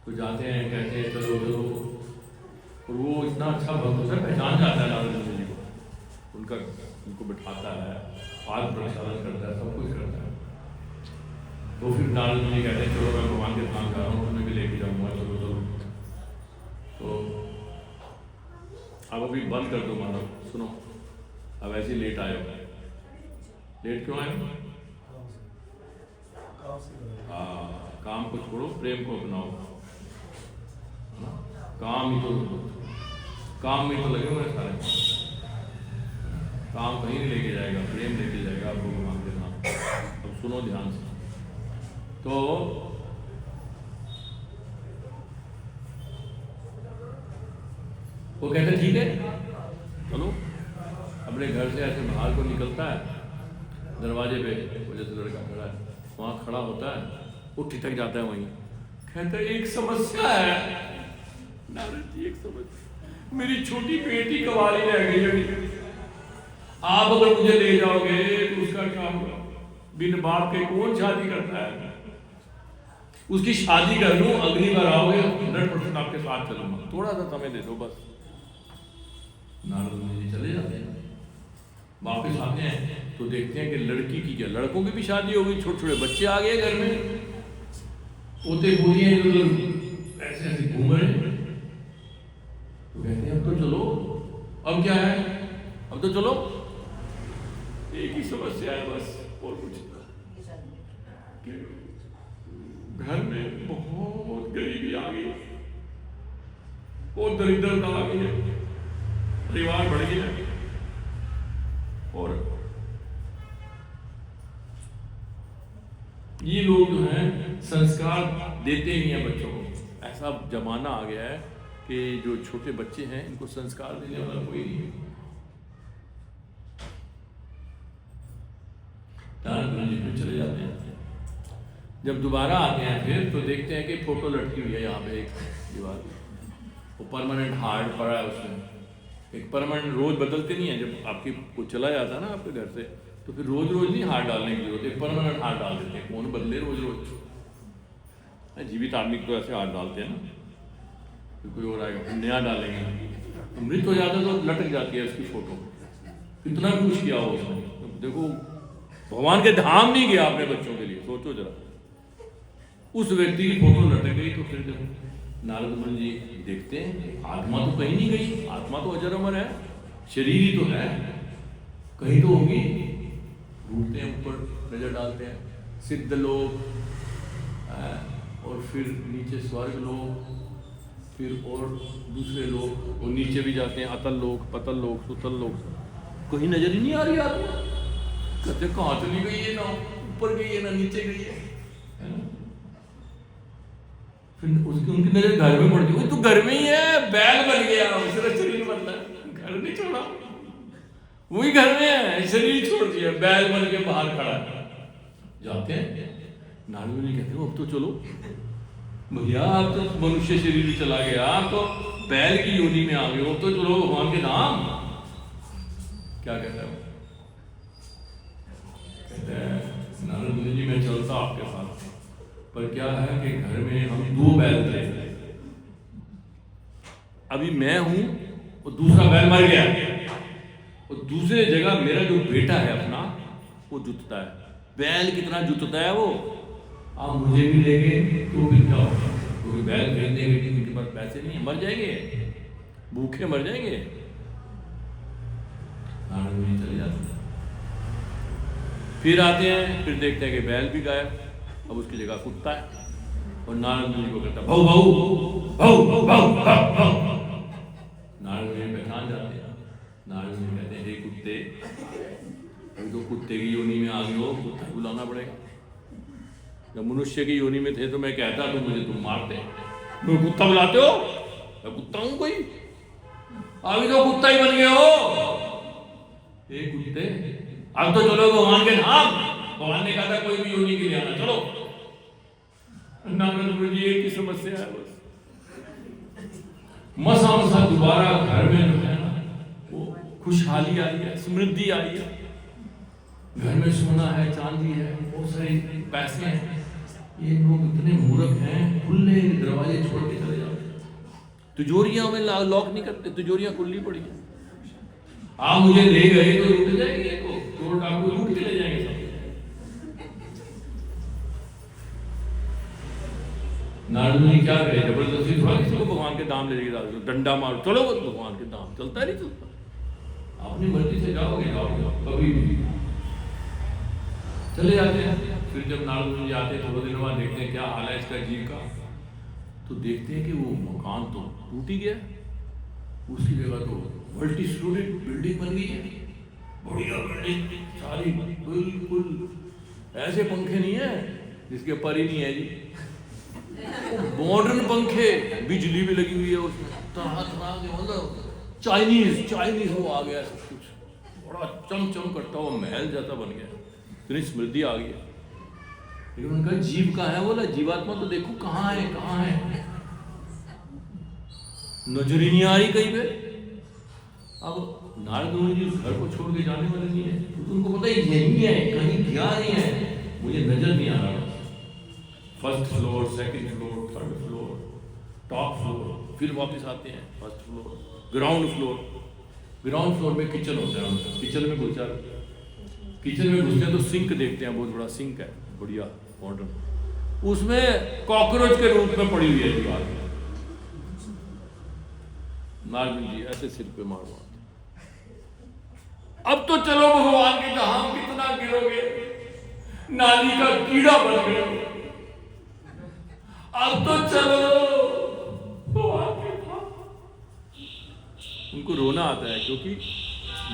तो जाते हैं, कहते हैं चलो चलो, और वो इतना अच्छा भक्त होता है, पहचान जाता है नारद मुनि जी को, उनको बिठाता है, पाद प्रक्षालन करता है, सब कुछ करता है। तो फिर नारद मुनि कहते हैं चलो मैं भगवान के धाम जा रहा हूँ, तुम्हें भी लेके जाऊँगा, चलो चलो। तो अब अभी बंद कर दो मानो, सुनो, अब ऐसे लेट आए हो। लेट क्यों आए? हाँ, काम को छोड़ो, प्रेम को अपनाओ। काम में तो लगे हुए सारे, काम कहीं नहीं लेके जाएगा, प्रेम लेके जाएगा आपको भगवान के नाम। अब सुनो ध्यान से। तो वो कहते ठीक है चलो। अपने घर से ऐसे बाहर को निकलता है, दरवाजे पे वजह से लड़का खड़ा है, वहाँ खड़ा होता है, वो ठिठक जाता है वहीं। कहता है एक समस्या है नारद जी, एक समस्या, मेरी छोटी बेटी कवाली रह गई है, आप अगर मुझे ले जाओगे तो उसका क्या होगा? बिन बाप के कौन शादी करता है? उसकी शादी कर लूं, अगली बार आओगे 100% आपके साथ चलूंगा, थोड़ा सा समय दे दो बस। नारद मुनि जी चले जाते हैं, वापस आते हैं तो देखते हैं कि लड़की की क्या, लड़कों की भी शादी हो गई, छोटे छोटे बच्चे आ गए घर में, पोते पोतियां इधर ऐसे ऐसे घूम रहे हैं। तो कहते हैं अब तो चलो, अब क्या है, अब तो चलो, एक ही समस्या है बस, और कुछ नहीं। घर में बहुत गरीबी आ गई, बहुत दरिद्रता आ गई है, परिवार बढ़ गया, और ये लोग जो हैं संस्कार देते नहीं है बच्चों को। ऐसा जमाना आ गया है कि जो छोटे बच्चे हैं इनको संस्कार देने वाला कोई नहीं है। फिर चले जाते हैं, जब दोबारा आते हैं फिर तो देखते हैं कि फोटो लटकी हुई है यहाँ पे एक दीवार, वो परमानेंट हार्ड पड़ा है उसमें। एक परमानेंट रोज बदलते नहीं है, जब आपकी को चला जाता है ना आपके घर से, तो फिर रोज रोज नहीं हार डालने की जरूरत है, परमानेंट हार डाल देते हैं। कौन बदले रोज रोज? जीवित आदमी को ऐसे हार डालते हैं ना, फिर कोई और आएगा फिर नया डालेंगे। मृत हो जाता तो लटक जाती है उसकी फोटो, कितना भी कुछ किया हो उसने। तो देखो भगवान के धाम नहीं गया अपने बच्चों के लिए, सोचो जरा, उस व्यक्ति की फोटो लटक गई। तो फिर देखो नारद मुनि जी देखते हैं आत्मा तो कहीं नहीं गई, आत्मा तो अजर अमर है, शरीर ही तो है, कहीं तो होगी। ढूंढते हैं, ऊपर नजर डालते हैं, सिद्ध लोग, और फिर नीचे स्वर्ग लोग, फिर और दूसरे लोग, और नीचे भी जाते हैं अतल लोग, पतल लोग, सुतल लोग, कहीं नजर ही नहीं आ रही आत्मा। कहते कहाँ चली गई है, ना ऊपर गई है ना नीचे गई है ना? फिर उसकी उनकी नजर घर में पड़ती है, तो घर में ही है, बैल बन गया, उसका शरीर बदला, घर नहीं छोड़ा, वही घर में है, शरीर छोड़ दिया, बैल बन के बाहर खड़ा है। जाते हैं नारद मुनि कहते हो अब तो चलो भैया, आप तो मनुष्य शरीर में चला गया, आप तो बैल की योनि में आ गए हो, तो चलो भगवान के धाम। क्या कहता है? कहते हैं नारद मुनि जी मैं चलता आपके साथ, पर क्या है कि घर में हम 2 बैल थे, अभी मैं हूं और दूसरा बैल मर गया, और दूसरे जगह मेरा जो बेटा है अपना वो जुतता है। बैल कितना जुतता है वो, आप मुझे भी लेंगे तो फिर क्या होगा? क्योंकि बैल खरीदने के लिए उनके पास पैसे नहीं, मर जाएंगे, भूखे मर जाएंगे। नारद मुनि चले जाते हैं, फिर आते हैं, फिर देखते हैं कि बैल भी गायब, अब उसकी जगह कुत्ता है, और नारद मुनि को कहता है भाऊ भाऊ भाऊ भाऊ भाऊ भाऊ। नारद मुनि पहचान जाते हैं। नारद मुनि कहते हैं हे कुत्ते, अभी तो कुत्ते की योनि में आ गए हो, कुत्ता बुलाना पड़ेगा। जब मनुष्य की योनि में थे तो मैं कहता तो मुझे तुम मारते, तुम कुत्ता बुलाते हो? मैं कुत्ता हूं कोई? अभी तो कुत्ता ही बन गए हो। हे कुत्ते, अब तो चलो भगवान के धाम। भगवान ने कहा था कोई भी योनि के लिए आना, चलो। नारद मुनि जी एक ही समस्या है बस, मसा दोबारा घर में जो है ना वो खुशहाली आई है, समृद्धि आई है, घर में सोना है, चांदी है, बहुत सारे पैसे हैं। ये लोग इतने मूर्ख हैं, खुले दरवाजे छोड़ के चले जाते हैं, तिजोरियां में लॉक नहीं करते, तिजोरियां खुली पड़ी है। आप मुझे ले गए तो लूट जाएंगे, तो चोर डाकू लूट के ले जाएंगे सब। नारद मुनि क्या करे, जबरदस्ती थोड़ा किसी को भगवान के धाम ले जाएगा, डंडा मारो, चलो भगवान के धाम, चलता नहीं चलता, अपनी मर्जी से जाओगे कभी भी चले जाते हैं। फिर जब नारद मुनि जाते हैं, थोड़े दिनों बाद देखते हैं क्या हाल है इसका जीव का, तो देखते हैं कि वो मकान तो टूट ही गया, उसकी जगह तो मल्टी स्टोरी बिल्डिंग बन गई है, बढ़िया बिल्डिंग सारी, बिल्कुल ऐसे पंखे नहीं है जिसके पर ही नहीं है जी, मॉडर्न पंखे, बिजली भी लगी हुई है उसमें, तरह तरह के, मतलब चाइनीज वो आ गया सब कुछ, बड़ा चमचम करता हुआ महल जैसा बन गया, इतनी समृद्धि आ गई। लेकिन उनका जीव कहाँ है? बोला जीवात्मा तो देखो कहाँ है, कहाँ है, नजर ही नहीं आ रही कहीं पे। अब नारद मुनि जी घर को छोड़ के जाने वाले नहीं है, तो उनको पता ही यही है, कहीं गया नहीं है, मुझे नजर नहीं आ रहा। First floor, second floor, third floor, top floor, फिर वापस आते हैं first floor, ground floor. Ground floor में किचन होता है उनका, किचन में घुस जाते हैं, किचन में घुसते हैं तो सिंक देखते हैं, बहुत बड़ा सिंक है, बढ़िया मॉडर्न, उसमें कॉकरोच के रूप में पड़ी हुई है दीवार। नारद मुनि जी ऐसे सिर पे मारो, अब तो चलो भगवान के धाम, कितना गिरोगे, नाली का कीड़ा बन गए, अब तो चलो भगवान के धाम। उनको रोना आता है, क्योंकि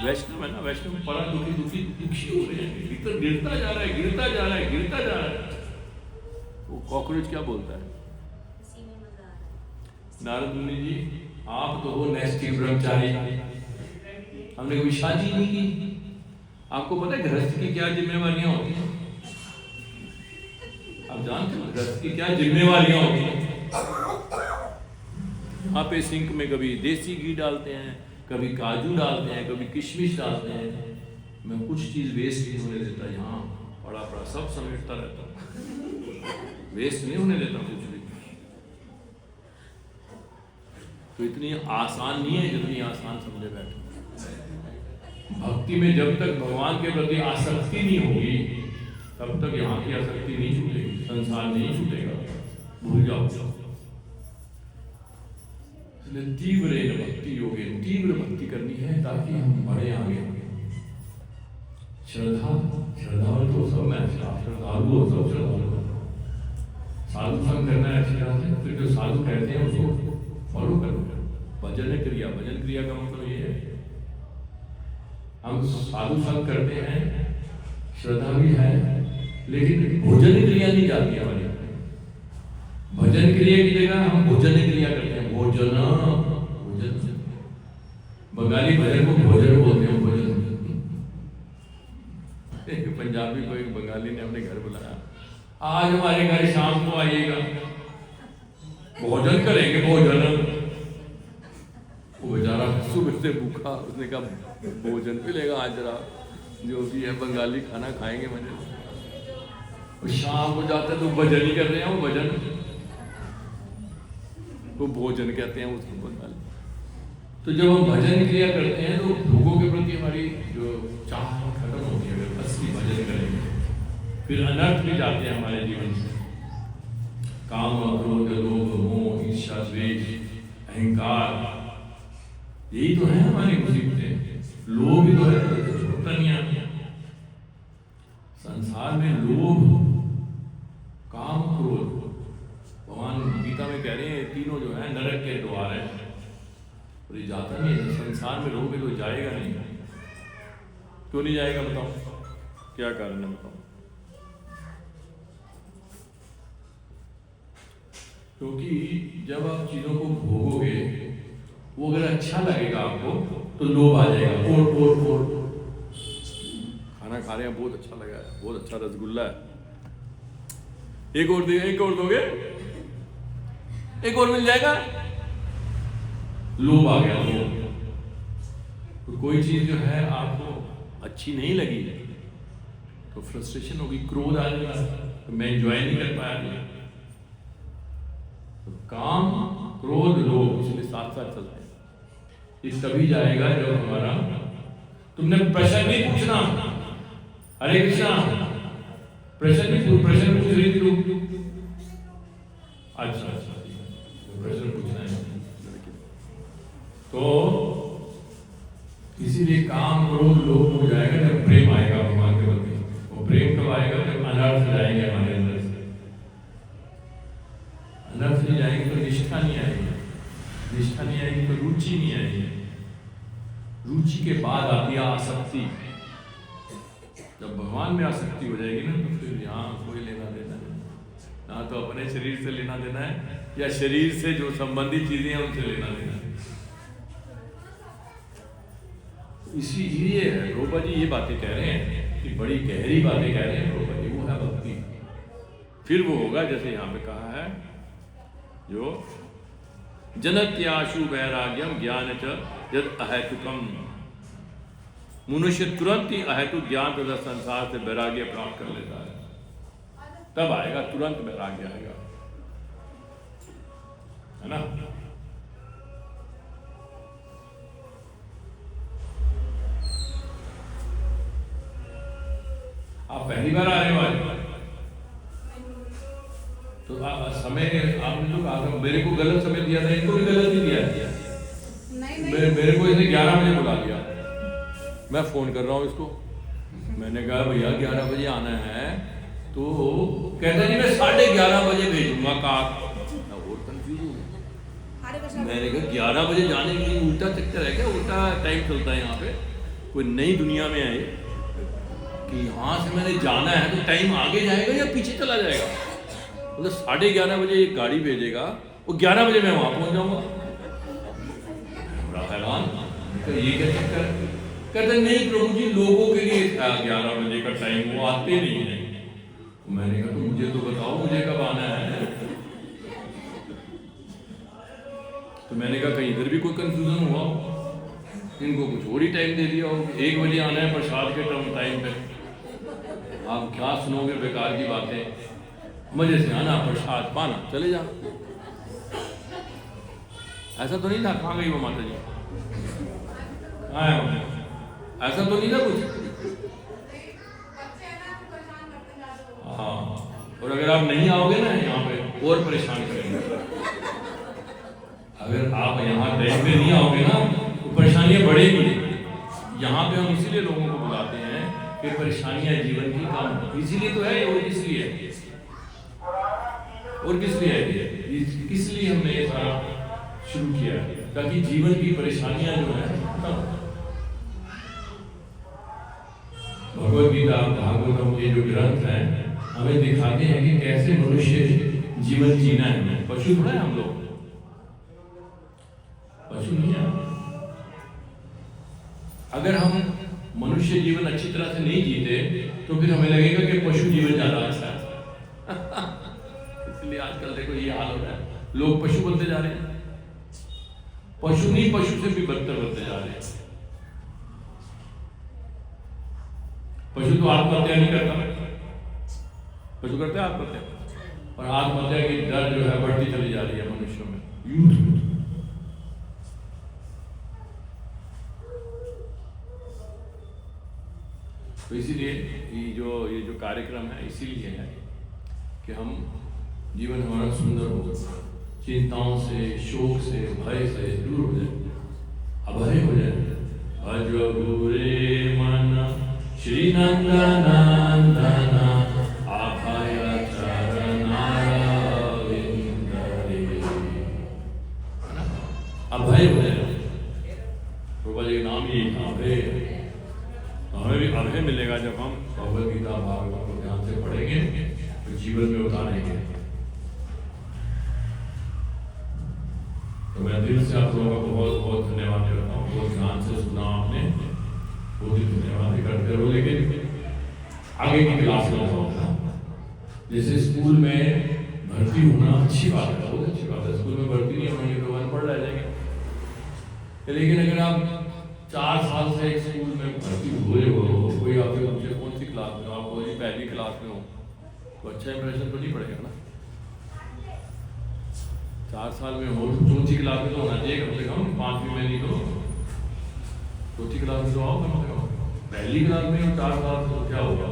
वैष्णव है ना, वैष्णव में पड़ा दुखी हो रहे हैं, भीतर गिरता जा रहा है, गिरता जा रहा है, गिरता जा रहा है। वो कॉकरोच क्या बोलता है? नारद मुनि जी आप तो हो नैष्ठिक ब्रह्मचारी, हमने कभी शादी नहीं की, आपको पता है गृहस्थ की क्या जिम्मेवारियां होती हैं? आप जानते हो गृहस्थ की क्या जिम्मेवारियां होती हैं? यहाँ पे सिंक में कभी देसी घी डालते हैं, कभी काजू डालते हैं, कभी किशमिश डालते हैं, मैं कुछ चीज वेस्ट नहीं होने देता, यहाँ पड़ा पड़ा सब समेटता रहता हूँ, वेस्ट नहीं होने देता कुछ भी। तो इतनी आसान नहीं है जितनी आसान समझे बैठे। भक्ति में जब तक भगवान के प्रति आसक्ति नहीं होगी तब तक यहाँ की आसक्ति नहीं छूटेगी, संसार नहीं छूटेगा, भूल जाओ। तीव्र भक्ति योगे, तीव्र भक्ति करनी है ताकि हम बड़े आगे होंगे। श्रद्धा तो सब मैं श्रद्धालु हो, सब श्रद्धालु हो, साधु संग करना है अच्छी तरह से, फिर जो साधु कहते हैं उसको फॉलो करो। भजन क्रिया, भजन क्रिया का मतलब ये है हम साधु संग करते हैं, श्रद्धा भी है, लेकिन भोजन क्रिया नहीं जाती हमारी। भजन क्रिया की जगह हम भोजन क्रिया करते हैं, भोजन। बंगाली भजन को भोजन बोलते हैं, भोजन। पंजाबी को एक बंगाली ने अपने घर बुलाया, आज हमारे घर शाम को आइएगा, भोजन करेंगे, भोजन। वो बेचारा सुबह से भूखा, उसने कहा भोजन भी लेगा आज जरा, जो भी है बंगाली खाना खाएंगे मजे। शाम को जाते तो भजन ही कर रहे हैं, वो भजन, वो भोजन कहते हैं उसको बंगाली। तो जब हम भजन क्रिया करते हैं तो भोगों के प्रति हमारी जो चाह खत्म होती है। अगर असली भजन करेंगे फिर अनर्थ भी जाते हैं हमारे जीवन से। काम, क्रोध, लोभ, मोह, ईर्ष्या, द्वेष, अहंकार, यही तो है हमारी मुसीबतें। लोभ ही तो है, तनिया संसार में लोभ, काम, क्रोध। भगवान गीता में कह रहे हैं तीनों जो है नरक के द्वार हैं, और ये जाता नहीं है। संसार में रहोगे तो जाएगा नहीं। क्यों नहीं जाएगा बताओ, क्या कारण है बताओ? क्योंकि जब आप चीजों को भोगोगे, वो अगर अच्छा लगेगा आपको तो लोभ आ जाएगा। और खाना खा रहे हैं, बहुत अच्छा लगा है, बहुत अच्छा रसगुल्ला है, एक और देगा, एक और दोगे, एक और मिल जाएगा, लोभ आ गया। लोभ, तो कोई चीज जो है आपको अच्छी नहीं लगी तो फ्रस्ट्रेशन होगी, क्रोध आ जाएगा, तो मैं एंजॉय नहीं कर पाया। तो काम, क्रोध, लोभ इसलिए साथ साथ चलते हैं। ये तभी जाएगा जब हमारा, तुमने प्रश्न नहीं पूछना, हरे कृष्णा, प्रश्न पूछ रही थी लोग। अच्छा प्रश्न पूछना है तो इसीलिए काम, क्रोध, लोभ हो जाएगा जब प्रेम आएगा भगवान के प्रति। वो प्रेम कब आएगा जब अनर्थ जाएंगे हमारे अंदर से। अनर्थ नहीं जाएंगे तो निष्ठा नहीं आएगी, निष्ठा नहीं आएगी तो रुचि नहीं आएगी, रुचि के बाद आती है आसक्ति। जब भगवान में आसक्ति हो जाएगी ना तो फिर यहाँ कोई लेना देना नहीं, ना तो अपने शरीर से लेना देना है या शरीर से जो संबंधित चीजें हैं उनसे लेना देना है। इसीलिए प्रभुपाद जी ये बातें कह रहे हैं कि बड़ी गहरी बातें कह रहे हैं प्रभुपाद जी, वो है भक्ति। फिर वो होगा जैसे यहाँ पे कहा है, जो जनत्याशु वैराग्यम ज्ञान च यद अहेतुकम। मनुष्य तुरंत ही अहेतु ज्ञान तथा संसार से वैराग्य प्राप्त कर लेता है, तब आएगा, तुरंत वैराग्य आएगा, है ना। आप पहली बार आ रहे हो आज, तो समय आपने जो कहा, मेरे को गलत समय दिया था, इनको भी गलत ही दिया। मेरे को इसने 11 बजे बुला दिया, मैं फोन कर रहा हूँ इसको, मैंने कहा भैया 11 बजे आना है, तो कहता जी मैं 11:30 बजे भेजूंगा कार। मैं और कंफ्यूज हूँ, मैंने कहा 11 बजे जाने के लिए उल्टा चक्कर है क्या, उल्टा टाइम चलता है यहाँ पे, कोई नई दुनिया में आए कि यहाँ से मैंने जाना है तो टाइम आगे जाएगा या पीछे चला जाएगा। मतलब 11:30 बजे एक गाड़ी भेजेगा, वो 11 बजे मैं वहाँ पहुँच जाऊँगा। बड़ा हैरान, तो ये क्या चक्कर है? कहते नहीं प्रभु जी लोगों के लिए था 11 बजे का टाइम, वो आते नहीं है। मैंने कहा तो मुझे तो बताओ मुझे कब आना है। तो मैंने कहा कहीं इधर भी कोई कंफ्यूजन हुआ हो, इनको कुछ और ही टाइम दे दिया हो, 1 बजे आना है प्रसाद के टाइम पे। आप क्या सुनोगे बेकार की बातें, मजे से आना, प्रसाद पाना, चले जाओ। ऐसा तो नहीं था, कहाँ गई वो माता जी, कहाँ है वो? ऐसा तो नहीं था कुछ। हाँ, और अगर आप नहीं आओगे ना यहाँ पे और परेशान करेंगे। अगर आप यहाँ टाइम पे नहीं आओगे ना तो परेशानियां बढ़ेगी। यहाँ पे हम इसीलिए लोगों को बुलाते हैं कि परेशानियां जीवन की कम हो, इसीलिए तो है। और किस लिए है, और किस लिए है, इसलिए हमने ये सारा शुरू किया ताकि जीवन की परेशानियां जो है खत्म। भगवद गीता, भागवतम, ये जो ग्रंथ हैं हमें दिखाते हैं कि कैसे मनुष्य जीवन जीना है। पशु थोड़ा है हम लोग, पशु नहीं है। अगर हम मनुष्य जीवन अच्छी तरह से नहीं जीते तो फिर हमें लगेगा कि पशु जीवन ज्यादा अच्छा है। इसलिए आजकल देखो ये हाल हो रहा है, लोग पशु बनते जा रहे हैं। पशु नहीं, पशु से भी बदतर बनते जा रहे हैं। पशु तो आत्महत्या नहीं करता, पशु करते हैं आत्महत्या, और आत्महत्या की दर जो है बढ़ती चली जा रही है मनुष्यों में, यूथ में। तो इसीलिए ये जो कार्यक्रम है इसीलिए है कि हम जीवन हमारा सुंदर हो, चिंताओं से, शोक से, भय से दूर हो जाए, अभय हो जाए। भज रे मन श्री नंदनंदन अभय चरणारविंद रे, अभय हो जाए। प्रभु जी का नाम ही अभय। तो हमें भी अभय मिलेगा जब हम भगवद गीता भागवत को ध्यान से पढ़ेंगे, तो जीवन में उतारेंगे। तो मैं दिल से आप लोगों को बहुत बहुत धन्यवाद देता हूँ। बहुत ध्यान से सुना आपने, बहुत ही धन्यवाद करते रहो। लेकिन आगे की क्लास में होगा, जैसे स्कूल में भर्ती होना अच्छी बात है, बहुत अच्छी बात है। स्कूल में भर्ती नहीं होंगे तो वन पढ़ रह जाएंगे। लेकिन अगर आप 4 साल से एक स्कूल में भर्ती हुए हो, कोई आपके बच्चे कौन सी क्लास में हो, आप कोई पहली क्लास में हो, तो अच्छा इंप्रेशन तो नहीं पड़ेगा ना। 4 साल में हो तो चौथी क्लास में तो होना चाहिए कम से कम, 5वीं में नहीं तो चौथी क्लास में तो आओ कम से कम। पहली क्लास में 4 साल से तो क्या होगा।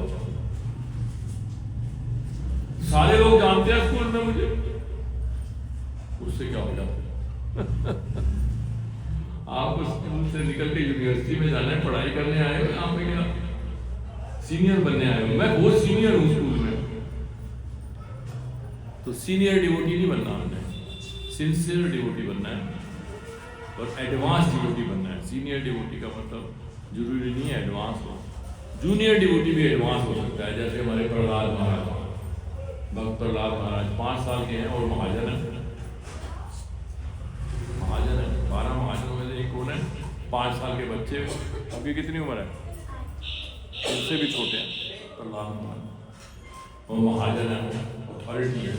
सारे लोग जानते हैं स्कूल में मुझे, उससे क्या हो जाता। आप स्कूल से निकल के यूनिवर्सिटी में जाना है, पढ़ाई करने आए हो, यहाँ पे क्या सीनियर बनने आए हो। मैं बहुत सीनियर हूँ स्कूल में, तो सीनियर डिवोटी नहीं बनना, हमने सिंसियर डिवोटी बनना है और एडवांस डिवोटी बनना है। सीनियर डिवोटी का मतलब जरूरी नहीं है एडवांस हो, जूनियर डिवोटी भी एडवांस हो सकता है। जैसे हमारे प्रहलाद महाराज, भक्त प्रहलाद महाराज 5 साल के हैं और महाजन है, 12 महाजनों में से एक कौन है, 5 साल के बच्चे। अभी कितनी उम्र है, उनसे भी छोटे हैं प्रहलाद महाराज, और महाजन है, अथॉरिटी है।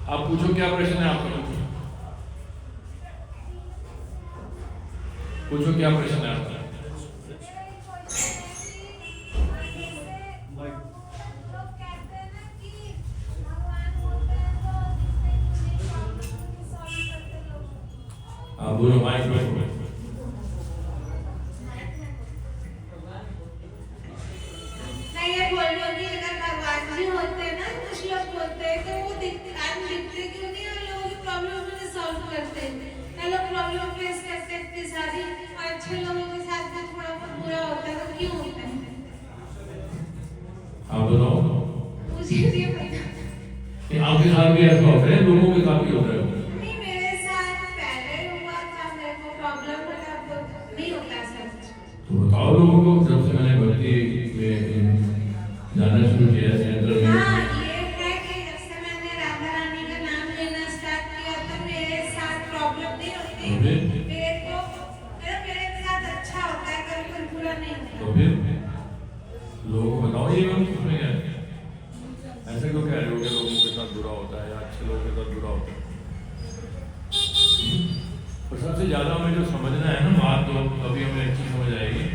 आप पूछो क्या प्रश्न है आपका, पूछो क्या प्रश्न है आपका। आप बोलो माइक में। आपके साथ भी ऐसा होता है, लोगों के साथ भी होता है। नहीं, मेरे साथ पहले हुआ था, मेरे को प्रॉब्लम मतलब नहीं होता सर। तो बताओ लोगों को, जब से मैंने भक्ति में जाना शुरू किया सेंटर में। हाँ, ये है कि जब से मैंने राधा रानी का नाम लेना स्टार्ट किया तो मेरे साथ प्रॉब्लम नहीं होती। मेरे को मेरे साथ अच्छा होता है, कभी कोई बुरा नहीं होता। तो फिर लोगों को बताओ ये बात किसमें क्या है, ऐसे क्यों कह रहे हो कि लोगों के साथ बुरा होता है या अच्छे लोगों के साथ बुरा होता है। और सबसे ज़्यादा हमें जो समझना है ना बात, तो अभी हमें अच्छी समझ आएगी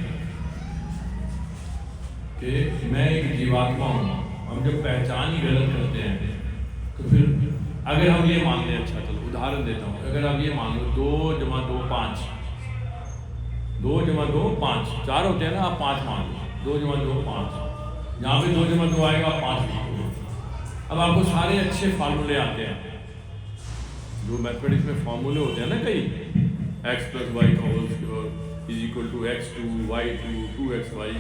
कि मैं एक जीवात्मा हूँ। हम जब पहचान ही गलत करते हैं तो फिर अगर हम ये मान लें, अच्छा चलो उदाहरण देता हूँ, अगर आप ये मान लो 2 + 2 5, 2 + 2 5, 4 होते हैं ना, आप 5 मान लो, 2 + 2 5, जहाँ पे 2 + 2 आएगा आप 5 मान लो। अब आपको सारे अच्छे फार्मूले आते हैं, जो मैथमेटिक्स में फार्मूले होते हैं ना कई, x + y = x2 y2 2xy,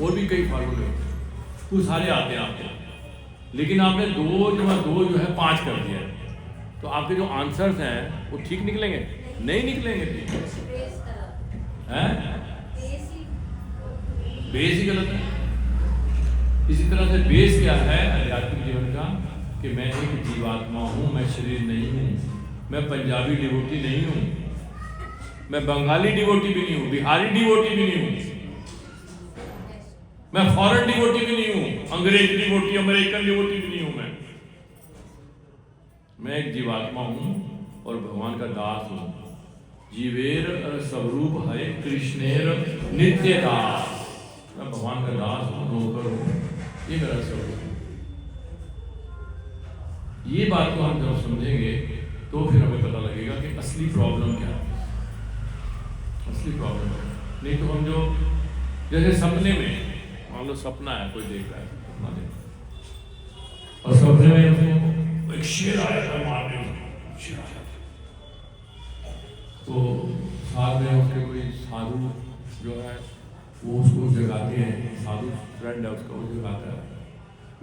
और भी कई फार्मूले होते हैं, वो सारे आते हैं आपको। लेकिन आपने 2 + 2 जो है 5 कर दिया है, तो आपके जो आंसर्स हैं वो ठीक निकलेंगे? नहीं निकलेंगे ठीक हैं, बेस ही गलत है। इसी तरह से बेस क्या है आध्यात्मिक जीवन का, कि मैं एक जीवात्मा हूँ, मैं शरीर नहीं हूँ। मैं पंजाबी डिवोटी नहीं हूँ, मैं बंगाली डिवोटी भी नहीं हूँ, बिहारी डिवोटी भी नहीं हूँ, मैं फॉरेन डिवोटी भी नहीं हूँ, अंग्रेज डिवोटी, अमेरिकन डिवोटी भी नहीं हूँ। मैं एक जीवात्मा हूँ और भगवान का दास हूँ। जीवेर स्वरूप है कृष्णेर नित्य दास, मैं भगवान का दास हूँ, नौकर हूँ, ये मेरा स्वरूप है। ये बात को हम जब समझेंगे तो फिर हमें पता लगेगा कि असली प्रॉब्लम क्या है, असली प्रॉब्लम है। नहीं तो हम जो जैसे सपने में, मान लो सपना है, कोई देख रहा है सपना देख, एक शेर आया था मारने, शेर आया था। तो साथ में उसके कोई साधु जो है वो उसको जगाते हैं, साधु फ्रेंड है उसका, वो जगाता है,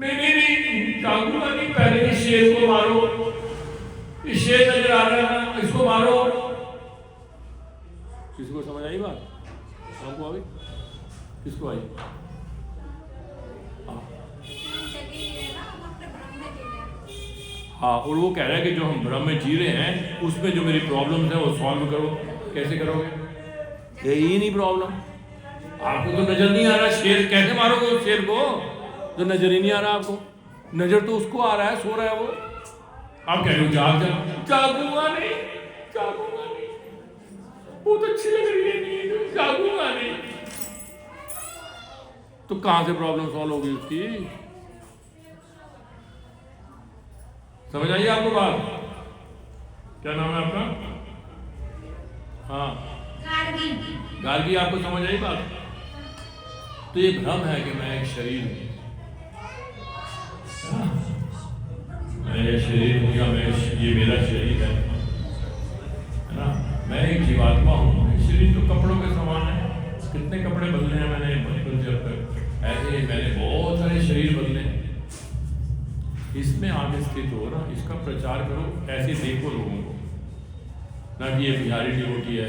नहीं जागूंगा नहीं, पहले इस शेर को मारो, इस शेर नजर आ रहा है इसको मारो। किसको समझ आई बात? आपको आई? किसको आई? हाँ, और वो कह रहा है कि जो हम भ्रम में जी रहे हैं उसमें जो मेरी प्रॉब्लम्स है वो सॉल्व करो। कैसे करोगे? यही नहीं प्रॉब्लम, आपको तो नजर नहीं आ रहा, शेर कैसे मारोगे उस शेर को जो नजर ही नहीं आ रहा आपको? नजर तो उसको आ रहा है, सो रहा है वो, आप कह रहे हो जागूंगा नहीं, जागूंगा नहीं, बहुत अच्छी लग रही है नींद, जागूंगा नहीं। तो कहां से प्रॉब्लम सॉल्व होगी उसकी? समझ आइए आपको बात? क्या नाम है आपका? हाँ, गार्गी, आपको समझ आई बात? तो ये भ्रम है कि मैं एक शरीर हूं, मैं शरीर हूं या ये मेरा शरीर है ना, मैं एक जीवात्मा हूँ। शरीर तो कपड़ों के समान है, कितने कपड़े बदले हैं मैंने बचपन से अब तक, ऐसे मैंने बहुत सारे शरीर बदले हैं। इसमें आगे स्थित हो ना, इसका प्रचार करो, ऐसे देखो लोगों को, ना कि ये बिहारी डिवोटी है,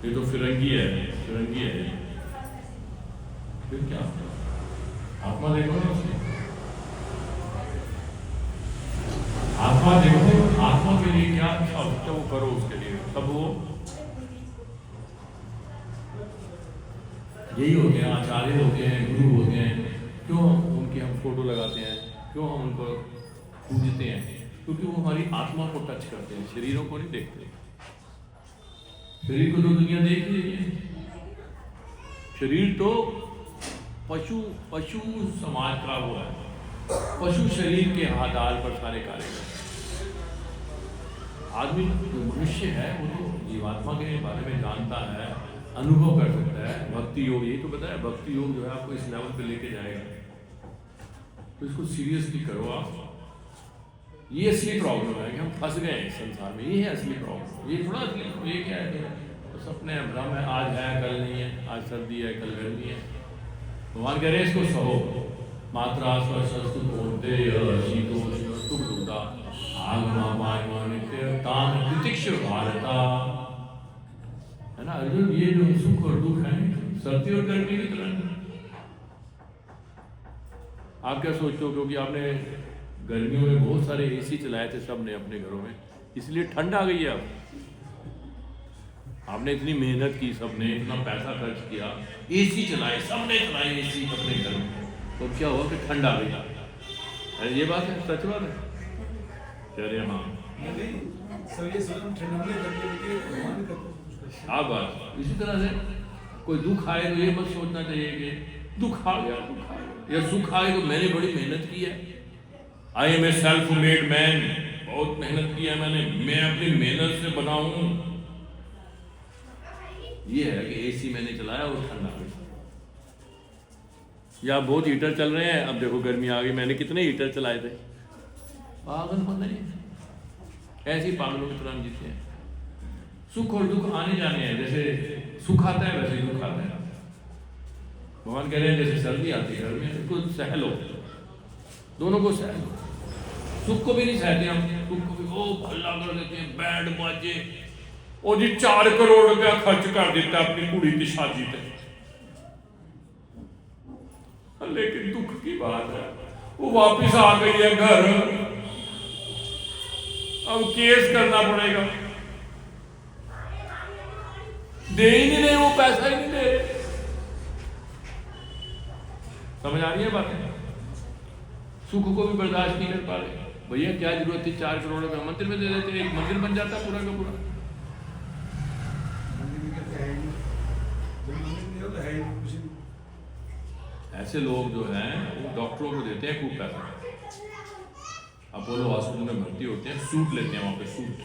ये तो फिरंगी है, फिरंगी है, फिर क्या? आत्मा देखो ना उसकी, आत्मा देखो, आत्मा के लिए क्या अच्छा होता वो करो उसके लिए, तब वो यही होते हैं, आचार्य होते हैं, गुरु होते हैं। क्यों उनकी हम फोटो लगाते हैं, क्यों हम उनको पूजते हैं? क्योंकि वो हमारी आत्मा को टच करते हैं, शरीरों को नहीं देखते। शरीर को तो दुनिया देख ही रही है, शरीर तो पशु समाज का वो है, पशु शरीर के आधार पर सारे कार्य करते हैं। आदमी जो मनुष्य है वो तो जीवात्मा के बारे में जानता है, अनुभव कर सकता है। भक्ति योग, यही तो बताया, भक्ति योग जो है आपको इस लेवल पे लेके जाएगा, तो इसको सीरियसली करो आप। ये असली प्रॉब्लम है कि हम फंस गए हैं संसार में, ये है असली प्रॉब्लम। ये थोड़ा असली, ये क्या है तो सपने भ्रम है, आज है कल नहीं है, आज सर्दी है कल गर्मी है। भगवान कह रहे हैं इसको सहो, मात्रा स्वस्तु बोलते शीतोष्ण सुख दुखा आगमा मायमा नित्य तान प्रतीक्ष भारता, है ना अर्जुन? ये जो सुख और दुख है सर्दी और गर्मी की तरह। आप क्या सोचते हो? क्योंकि आपने गर्मियों में बहुत सारे एसी चलाए थे सबने अपने घरों में, इसलिए ठंड आ गई है। अब आपने इतनी मेहनत की, सबने इतना पैसा खर्च किया, एसी चलाए, सबने चलाए एसी अपने घर में, तो क्या हुआ कि ठंड आ गई। ये बात है, सच बात है। कह रहे हाँ, आप बात इसी तरह से कोई दुख आए तो ये मत सोचना चाहिए कि दुख आ गया, दुख आ गया, या सुख आए तो मैंने बड़ी मेहनत की है, I am a self made man, बहुत मेहनत की है मैंने, मैं अपनी मेहनत से बना हूं। ये है कि एसी मैंने चलाया और ठंडा आ गई, या बहुत हीटर चल रहे हैं, अब देखो गर्मी आ गई, मैंने कितने हीटर चलाए थे। पागल बन नहीं, ऐसी पागलों की तरह हम जीते हैं। सुख और दुख आने जाने हैं, जैसे सुख आता है वैसे दुख आता है। भगवान कह रहे हैं जैसे सर्दी आती है गर्मी, इसको सह लो, दोनों को सह लो। सुख को भी नहीं सहते हम, दुख को भी ओ भल्ला कर देते हैं, बैंड बाजे, ओ जी 4 करोड़ रुपया खर्च कर देता अपनी कुड़ी की शादी पे, लेकिन दुख की बात है वो वापिस आ गई है घर, अब केस करना पड़ेगा, दे ही नहीं रहे, वो पैसा ही नहीं दे रहे। समझ आ रही है बातें? सुख को भी बर्दाश्त नहीं कर पा रहे। भैया क्या जरूरत थी 4 करोड़ रुपया, मंदिर में दे देते, एक मंदिर बन जाता पूरा का पूरा। ऐसे लोग जो हैं वो डॉक्टरों को देते हैं खूब पैसा, अपोलो हॉस्पिटल में भर्ती होते हैं, सूट लेते हैं वहाँ पे, सूट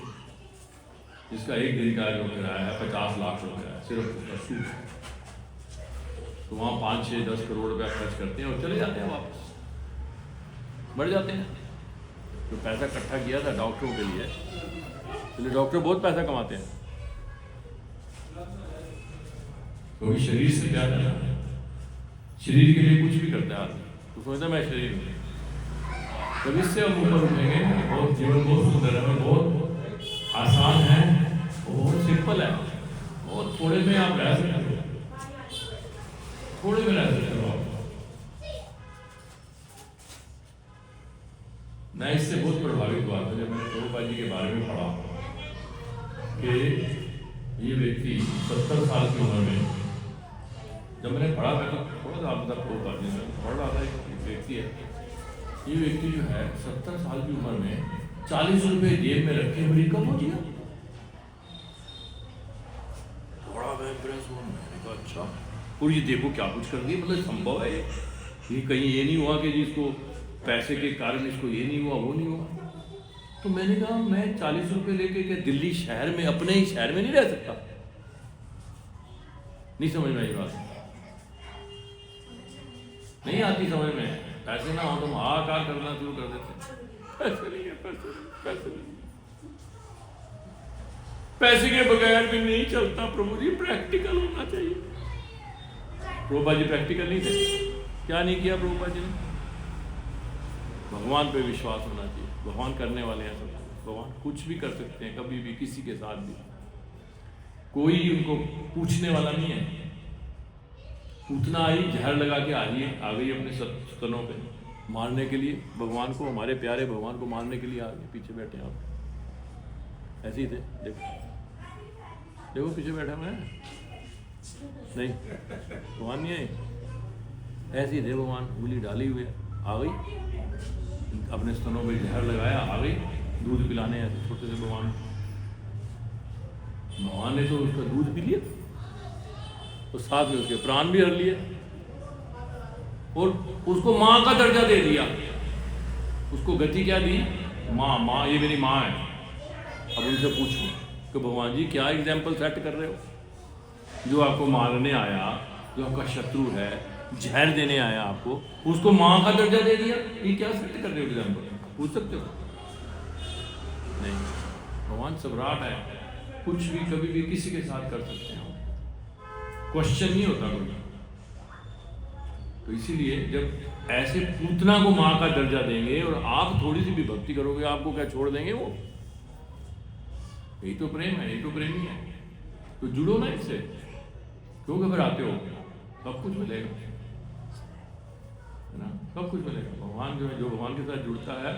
जिसका एक दिन का जो किराया है 50 लाख रुपया है सिर्फ उसका सूट, तो वहाँ 5, 6, 10 करोड़ रुपया खर्च करते हैं और चले जाते हैं वापस। मर जाते हैं। जो पैसा इकट्ठा किया था डॉक्टरों के लिए, इसलिए डॉक्टर बहुत पैसा कमाते हैं, क्योंकि शरीर से प्यार है, शरीर के लिए कुछ भी करता है आदमी, तो सोचता है मैं शरीर हूँ। जब इससे हम ऊपर उठेंगे, बहुत जीवन बहुत सुंदर है, बहुत आसान है, बहुत सिंपल है, बहुत थोड़े में आप रह सकते हो, थोड़े में रह सकते हो आप। मैं इससे बहुत प्रभावित हुआ था जब मैंने प्रभुपाद जी के बारे में पढ़ा कि ये व्यक्ति 70 साल की उम्र में, जब मैंने पढ़ा मैं तो थोड़ा सा आपका प्रभुपाद जी से पढ़ रहा था, एक व्यक्ति है, ये व्यक्ति जो है 70 साल की उम्र में 40 रुपए जेब में रखे हुए कब हो गया। बड़ा मैं इम्प्रेस हुआ, मैंने कहा अच्छा, और ये देखो क्या कुछ कर दिया, मतलब संभव है ये कहीं ये नहीं हुआ कि जिसको पैसे के कारण इसको ये नहीं हुआ वो नहीं हुआ। तो मैंने कहा मैं 40 रुपए लेके के दिल्ली शहर में, अपने ही शहर में नहीं रह सकता। नहीं समझ में आई बात, नहीं आती समझ में। पैसे ना हो तो हाहाकार करना शुरू कर देते, पैसे नहीं है, पैसे नहीं, पैसे नहीं। पैसे के बगैर भी नहीं चलता प्रभु जी, प्रैक्टिकल होना चाहिए। प्रभुपाद जी प्रैक्टिकल नहीं थे, क्या नहीं किया प्रभुपाद जी ने? भगवान पे विश्वास होना चाहिए, भगवान करने वाले हैं सब, भगवान कुछ भी कर सकते हैं कभी भी, किसी के साथ भी, कोई उनको पूछने वाला नहीं है। पूतना आई, जहर लगा के आ गई अपने स्तनों पे मारने के लिए, भगवान को, हमारे प्यारे भगवान को मारने के लिए आ गए। पीछे बैठे आप, ऐसे ही थे, देखो देखो पीछे बैठा मैं, नहीं भगवान नहीं आए, ऐसे ही थे भगवान, उंगली डाली हुई आ गई, अपने स्तनों में जहर लगाया, आ गई दूध पिलाने, ऐसे छोटे से भगवान ने तो उसका दूध पी लिया और साथ में उसके प्राण भी हर लिए, और उसको माँ का दर्जा दे दिया। उसको गति क्या दी? माँ, माँ ये मेरी माँ है। अब उनसे पूछो कि भगवान जी क्या एग्जाम्पल सेट कर रहे हो? जो आपको मारने आया, जो आपका शत्रु है, जहर देने आया आपको, उसको माँ का दर्जा दे दिया, ये क्या सेट कर रहे हो एग्जाम्पल? पूछ सकते हो? नहीं, भगवान सम्राट है, कुछ भी कभी भी किसी के साथ कर सकते हैं, क्वेश्चन नहीं होता कोई। तो इसीलिए जब ऐसे पूतना को माँ का दर्जा देंगे और आप थोड़ी सी भी भक्ति करोगे, आपको क्या छोड़ देंगे वो? यही तो प्रेम है, यही तो प्रेमी है। तो जुड़ो ना इससे, क्यों घबराते हो? सब कुछ मिलेगा, है ना, सब कुछ मिलेगा। भगवान जो है, जो भगवान के साथ जुड़ता है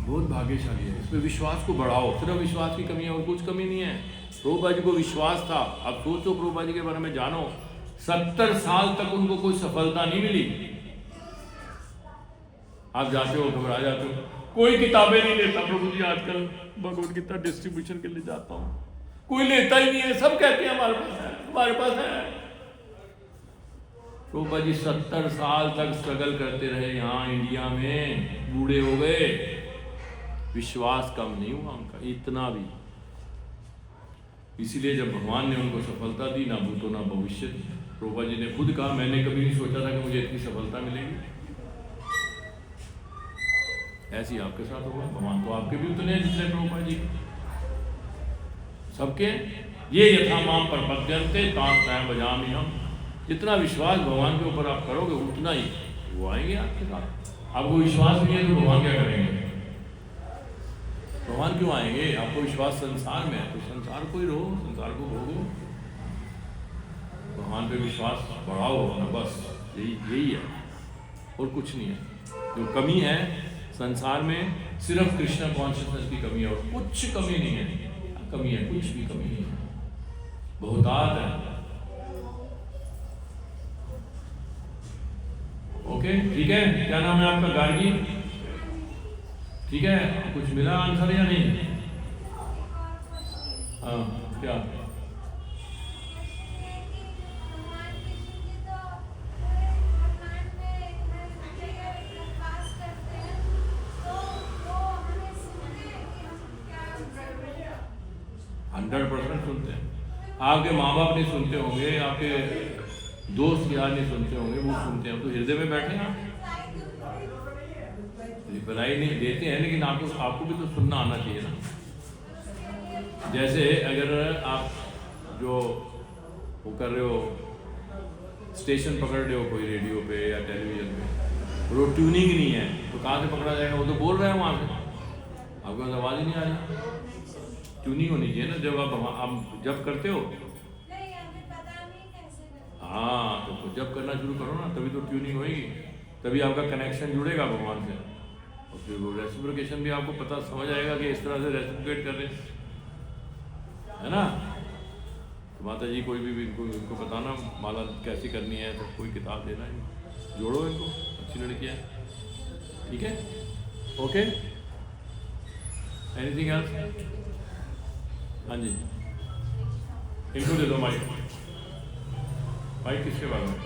बहुत भाग्यशाली है। इस पर विश्वास को बढ़ाओ, सिर्फ विश्वास की कमी है और कुछ कमी नहीं है। प्रभुपाद जी को विश्वास था, अब सोचो प्रभुपाद जी के बारे में जानो, 70 साल तक उनको कोई सफलता नहीं मिली। आप जाते हो घबरा जाते हो, कोई किताबें नहीं लेता प्रभु जी, आजकल भगवद गीता डिस्ट्रीब्यूशन के लिए जाता हूँ, कोई लेता ही नहीं है, सब कहते हैं हमारे पास है, हमारे पास है। प्रभुपाद जी 70 साल तक स्ट्रगल करते रहे यहाँ इंडिया में, बूढ़े हो गए, विश्वास कम नहीं हुआ उनका इतना भी। इसीलिए जब भगवान ने उनको सफलता दी, ना भूतो ना भविष्य, प्रभुपाद जी ने खुद कहा मैंने कभी नहीं सोचा था कि मुझे इतनी सफलता मिलेगी। ऐसी आपके साथ होगा, भगवान तो आपके भी उतने हैं जितने प्रभुपाद जी सबके। ये यथा माम प्रपद्यन्ते तां बजामि हम, जितना विश्वास भगवान के ऊपर आप करोगे उतना ही वो आएंगे आपके साथ। आपको विश्वास नहीं है तो भगवान क्या करेंगे? भगवान क्यों आएंगे? आपको विश्वास संसार में है तो संसार को ही रहो, संसार को भोगो, भगवान पे विश्वास बढ़ाओ अपना, बस यही है और कुछ नहीं है। जो कमी है संसार में सिर्फ कृष्ण कॉन्शियसनेस की कमी है और कुछ कमी नहीं है। कमी है, कुछ भी कमी नहीं है, बहुतायत है। ओके, ठीक है। क्या नाम है आपका? गार्गी, ठीक है। कुछ मिला आंसर या नहीं? हाँ, क्या? सुनते हैं। आपके माँ बाप नहीं सुनते होंगे, आपके दोस्त यार नहीं सुनते होंगे, वो सुनते हैं, तो हृदय में बैठे हैं। रिप्लाई नहीं देते हैं, लेकिन आपको भी तो सुनना आना चाहिए ना। जैसे अगर आप जो वो कर रहे हो, स्टेशन पकड़ रहे हो कोई रेडियो पे या टेलीविज़न पे, वो ट्यूनिंग नहीं है तो कहाँ से पकड़ा जाएगा? वो तो बोल रहे हैं वहाँ से, आपके पास आवाज़ ही नहीं आ रही। ट्यूनिंग होनी चाहिए ना जब आप जब करते हो। नहीं हमें पता नहीं कैसे करना। हाँ, तो जब करना शुरू करो ना, तभी तो ट्यूनिंग होएगी, तभी आपका कनेक्शन जुड़ेगा भगवान से, और फिर वो रेसिप्रोकेशन भी आपको पता समझ आएगा कि इस तरह से रेसिप्रोकेट कर रहे हैं, है ना। तो माता जी कोई भी इनको बताना माला कैसी करनी है, तो कोई किताब देना, जोड़ो इनको, अच्छी लड़की है, ठीक है, ओके। Anything else? हाँ जी, इनको दे दो माइक। माइक किसके बारे में?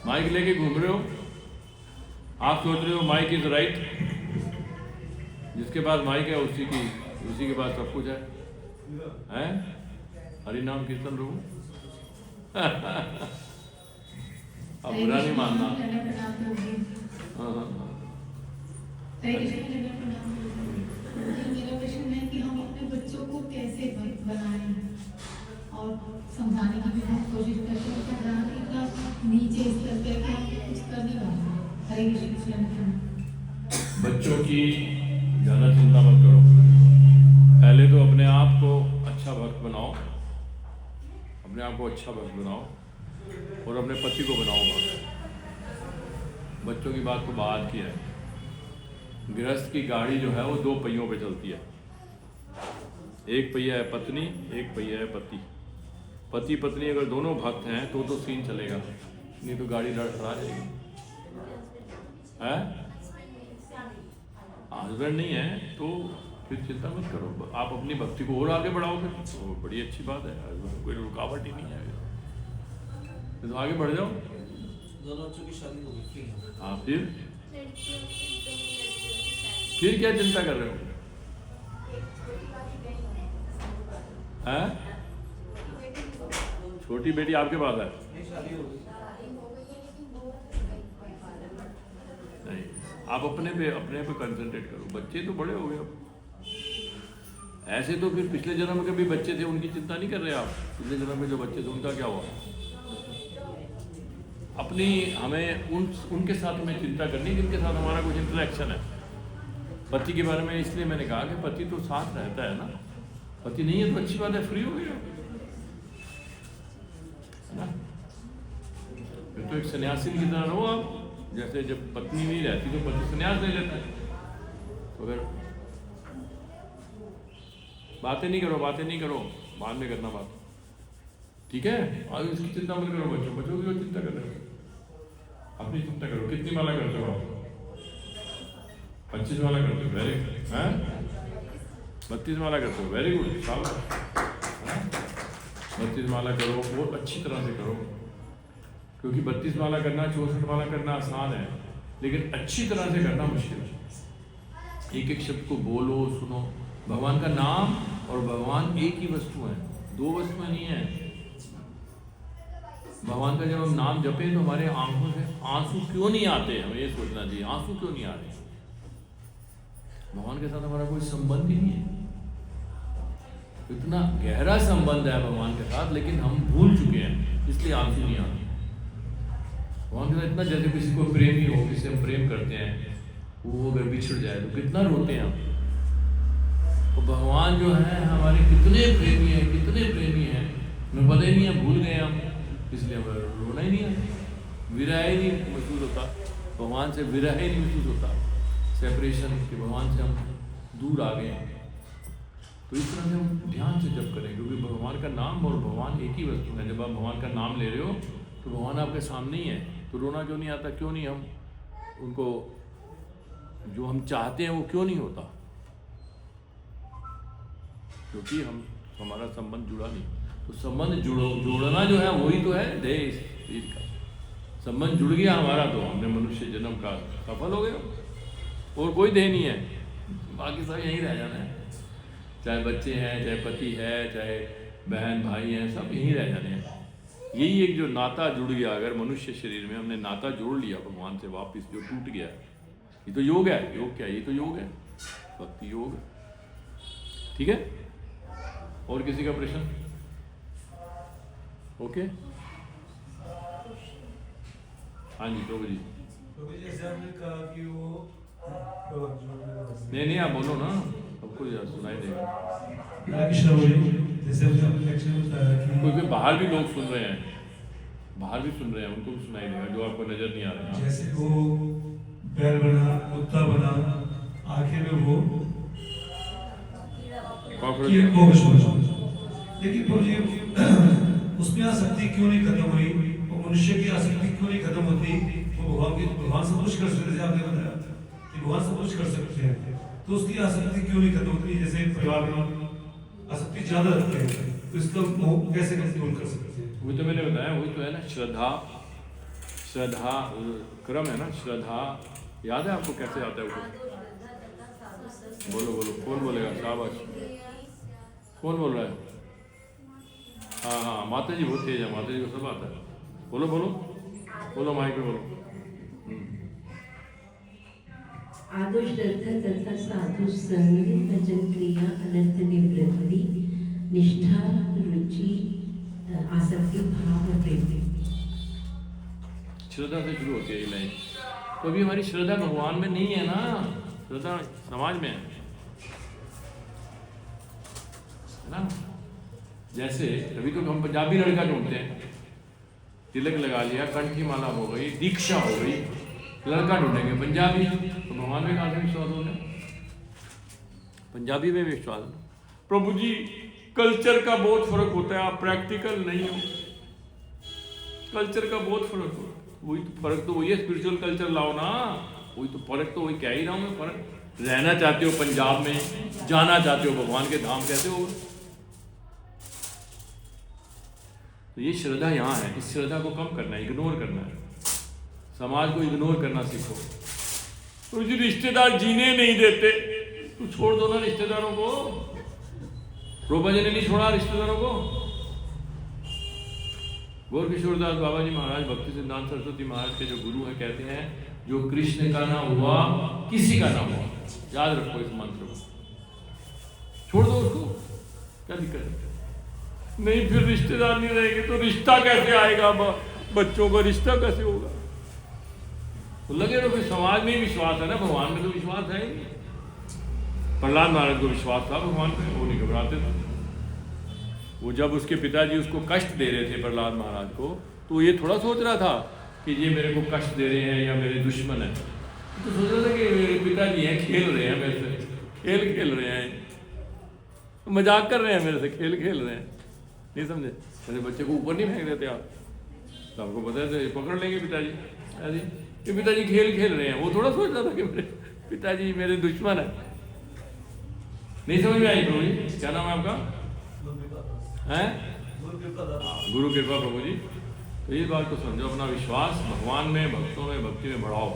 माइक लेके घूम रहे हो, आप सोच रहे हो माइक इज राइट, जिसके पास माइक है उसी के पास सब कुछ है, हैं? हरि नाम कीर्तन रहूं। अब बुरा नहीं मानना। हाँ हाँ हाँ। मेरा प्रश्न है कि हम अपने बच्चों को कैसे बनाएं और समझाने की भी बहुत कोशिश करते हैं, पर इतना नीचे स्तर पे कि हम कुछ कर नहीं पाते। हरे कृष्ण। बच्चों की ज़्यादा चिंता मत करो, पहले तो अपने आप को अच्छा भक्त बनाओ, अपने आप को अच्छा भक्त बनाओ, और अपने पति को बनाओ भक्त। बच्चों की बात तो बाद की है। गृहस्थ की गाड़ी जो है वो 2 पहियों पे चलती है, एक पहिया है पत्नी, एक पहिया है पति। पति पत्नी अगर दोनों भक्त हैं तो सीन चलेगा, नहीं तो गाड़ी लड़ा जाएगी। है हस्बैंड नहीं है तो फिर चिंता मत करो, आप अपनी भक्ति को और आगे बढ़ाओगे तो बड़ी अच्छी बात है, कोई रुकावट ही नहीं है, तो आगे बढ़ जाओ। दोनों बच्चों की शादी हो गई। हाँ, फिर क्या चिंता कर रहे हो? हैं? छोटी बेटी आपके पास है? शादी हो गई। नहीं, आप अपने पे कंसंट्रेट करो, बच्चे तो बड़े हो गए अब। ऐसे तो फिर पिछले जन्म में कभी बच्चे थे उनकी चिंता नहीं कर रहे आप, पिछले जन्म में जो बच्चे थे उनका क्या हुआ? अपनी हमें उनके साथ हमें चिंता करनी जिनके साथ हमारा कुछ इंटरेक्शन है। पति के बारे में इसलिए मैंने कहा कि पति तो साथ रहता है ना, पति नहीं है तो अच्छी बात है, फ्री हो गया, है ना। फिर तो एक सन्यासी की तरह रहो आप, जैसे जब पत्नी नहीं रहती तो पति सन्यास ले लेता है। तो अगर बातें नहीं करो, बाद में करना बात, ठीक है। आज इसकी चिंता मत करो, बच्चों की चिंता कर रहे हो, अपनी चिंता करो। कितनी माला करते हो आप? 25 माला करते हो, वेरी गुड। हैं? 32 माला करते हो, वेरी गुड, शाबाश। 32 माला करो, बहुत अच्छी तरह से करो, क्योंकि 32 माला करना, 64 माला करना आसान है, लेकिन अच्छी तरह से करना मुश्किल है। एक एक शब्द को बोलो, सुनो। भगवान का नाम और भगवान एक ही वस्तु है, 2 वस्तुएं नहीं है। भगवान का जब हम नाम जपें तो हमारे आंखों से आंसू क्यों नहीं आते, हमें ये सोचना चाहिए, आंसू क्यों नहीं आ रहे? भगवान के साथ हमारा कोई संबंध ही नहीं है, इतना गहरा संबंध है भगवान के साथ, लेकिन हम भूल चुके हैं, इसलिए आंसू नहीं आते। भगवान के साथ इतना, जैसे किसी को प्रेमी हो, किसी हम प्रेम करते हैं, वो अगर बिछड़ जाए तो कितना रोते हैं हम। तो भगवान जो है हमारे कितने प्रेमी हैं, हमें पता ही नहीं है, भूल गए हम, इसलिए हमें रोना ही नहीं है, विरह ही नहीं महसूस होता, भगवान से विरह ही नहीं महसूस होता, सेपरेशन के, भगवान से हम दूर आ गए हैं। तो इस तरह से हम ध्यान से जप करें, क्योंकि भगवान का नाम और भगवान एक ही वस्तु है। जब आप भगवान का नाम ले रहे हो तो भगवान आपके सामने ही है, तो रोना क्यों नहीं आता? क्यों नहीं हम उनको जो हम चाहते हैं वो क्यों नहीं होता? क्योंकि हमारा संबंध जुड़ा नहीं। तो संबंध जोड़ना जो है वही तो है देह शरीर का। संबंध जुड़ गया हमारा तो हमने मनुष्य जन्म का सफल हो गया, और कोई देह नहीं है, बाकी सब यहीं रह जाना है। चाहे बच्चे हैं, चाहे पति है, चाहे बहन भाई हैं, सब यहीं रह जाने हैं। यही एक जो नाता जुड़ गया, अगर मनुष्य शरीर में हमने नाता जोड़ लिया भगवान से वापस, जो टूट गया, ये तो योग है। योग क्या है? ये तो योग है, भक्ति योग। ठीक है, और किसी का प्रश्न? ओके, हाँ जी प्रभु जी। जैसे आपने कहा कि वो नहीं आप बोलो ना, सबको सुनाई देगा। कृष्ण बोली, जैसे आपने लेक्चर में बताया कि कोई बाहर भी लोग सुन रहे हैं, बाहर भी सुन रहे हैं, उनको भी सुनाई देगा जो आपको नजर नहीं आ रहा है। जैसे वो बैल बना, कुत्ता बना, आखिर में वो कॉकरोच। लेकिन प्रभु जी उसमें आसक्ति क्यों नहीं खत्म हुई? वो मनुष्य की आसक्ति क्यों नहीं खत्म होती? वो भगवान सब कुछ कर सकते, जैसे आपने बताया कि भगवान सब कुछ कर सकते हैं, तो उसकी आसक्ति क्यों नहीं खत्म होती? जैसे परिवार में आसक्ति ज्यादा रखते हैं, तो इसका मोह कैसे कंट्रोल कर सकते हैं? वही तो मैंने बताया, वही तो है ना, श्रद्धा। श्रद्धा क्रम है ना, श्रद्धा याद है आपको? कैसे आता है वो? बोलो बोलो, कौन बोलेगा? शाबाश, कौन बोल रहा है? हाँ, माता जी बहुत तेज है, माता जी को सब आता है। बोलो बोलो बोलो, माइक पे बोलो। आदर्श तथा साधु संग भजन क्रिया अनर्थ निवृत्ति निष्ठा रुचि आसक्ति भाव प्रेम। श्रद्धा से शुरू होती है ये लाइन। तो अभी हमारी श्रद्धा भगवान में नहीं है ना, श्रद्धा समाज में है ना। जैसे अभी तो हम पंजाबी लड़का ढूंढते हैं, तिलक लगा लिया, कंठ की माला हो गई, दीक्षा हो गई, लड़का ढूंढेंगे पंजाबी, तो भगवान में कहाँ से विश्वास हो गया? पंजाबी में विश्वास। प्रभु जी कल्चर का बहुत फर्क होता है, आप प्रैक्टिकल नहीं हो। कल्चर का बहुत फर्क होता है, वही तो फर्क, तो वही है, स्पिरिचुअल कल्चर लाओ ना, वही तो फर्क, तो वही कह ही रहा हूँ मैं, फर्क। रहना चाहते हो पंजाब में, जाना चाहते हो भगवान के धाम, कैसे होगा? तो ये श्रद्धा यहाँ है, इस श्रद्धा को कम करना है, इग्नोर करना है, समाज को इग्नोर करना सीखो। तो जी रिश्तेदार जीने नहीं देते, तो छोड़ दो ना रिश्तेदारों को। रूपा जी ने नहीं छोड़ा रिश्तेदारों को। गौर किशोरदास बाबा जी महाराज, भक्ति सिद्धांत सरस्वती महाराज के जो गुरु हैं, कहते हैं जो कृष्ण का ना हुआ किसी का ना हुआ। याद रखो इस मंत्र को, छोड़ दो उसको, क्या दिक्कत है? नहीं फिर रिश्तेदार नहीं रहेंगे तो रिश्ता कैसे आएगा? बच्चों का रिश्ता कैसे होगा? तो लगे तो फिर समाज में ही विश्वास है ना, भगवान में तो विश्वास है ही। प्रहलाद महाराज को विश्वास था भगवान पे, वो नहीं घबराते थे। वो जब उसके पिताजी उसको कष्ट दे रहे थे प्रहलाद महाराज को, तो ये थोड़ा सोच रहा था कि ये मेरे को कष्ट दे रहे हैं या मेरे दुश्मन है, तो सोच रहा था कि मेरे पिताजी हैं, खेल रहे हैं मेरे से, खेल रहे हैं, मजाक कर रहे हैं मेरे से, खेल रहे हैं। नहीं समझे? मेरे बच्चे को ऊपर नहीं फेंक देते आप, तो आपको पता है पकड़ लेंगे पिताजी। अरे ये पिताजी खेल रहे हैं, वो थोड़ा सोच रहा था कि मेरे पिताजी मेरे दुश्मन है। नहीं समझ में आई प्रभु जी? क्या नाम है आपका? हैं? गुरु कृपा प्रभु जी। तो इस बात को समझो, अपना विश्वास भगवान में, भक्तों में, भक्ति में बढ़ाओ।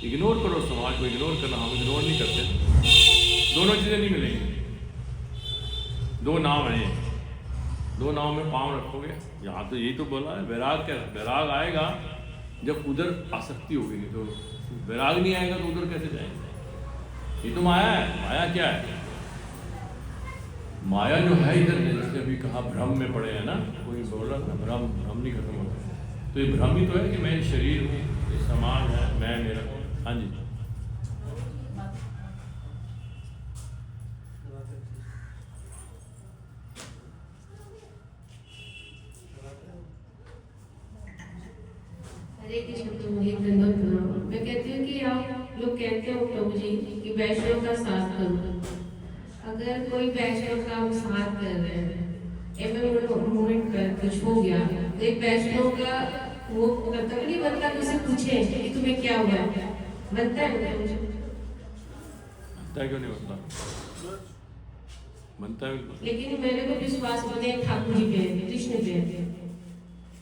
इग्नोर करो समाज को, इग्नोर करना, हम इग्नोर नहीं करते। दोनों चीज़ें नहीं मिलेंगी, दो नाव हैं, दो नाव में पाँव रखोगे। यहाँ तो यही तो बोला है, वैराग क्या? वैराग आएगा जब उधर आसक्ति होगी, तो वैराग नहीं आएगा तो उधर कैसे जाएंगे? ये तो माया है। माया क्या है? माया जो है इधर, जैसे अभी कहा भ्रम में पड़े हैं ना, कोई बोल रहा था भ्रम नहीं खत्म होता, तो ये भ्रम ही तो है कि मैं शरीर हूँ, ये समाज है, मैं मेरा। हाँ जी, हरे कृष्ण प्रभु जी, दंडवत प्रणाम। मैं कहती हूँ कि आप लोग कहते हो प्रभु जी कि वैष्णव का साथ करो। अगर कोई वैष्णव का हम साथ कर रहे हैं, मूवमेंट कर कुछ हो गया, तो एक वैष्णव का वो कर्तव्य नहीं बनता कि उसे पूछे कि तुम्हें क्या हुआ? बनता है मुझे? क्यों नहीं बनता? बनता है। लेकिन मेरे को विश्वास बने ठाकुर जी पे, कृष्ण पे।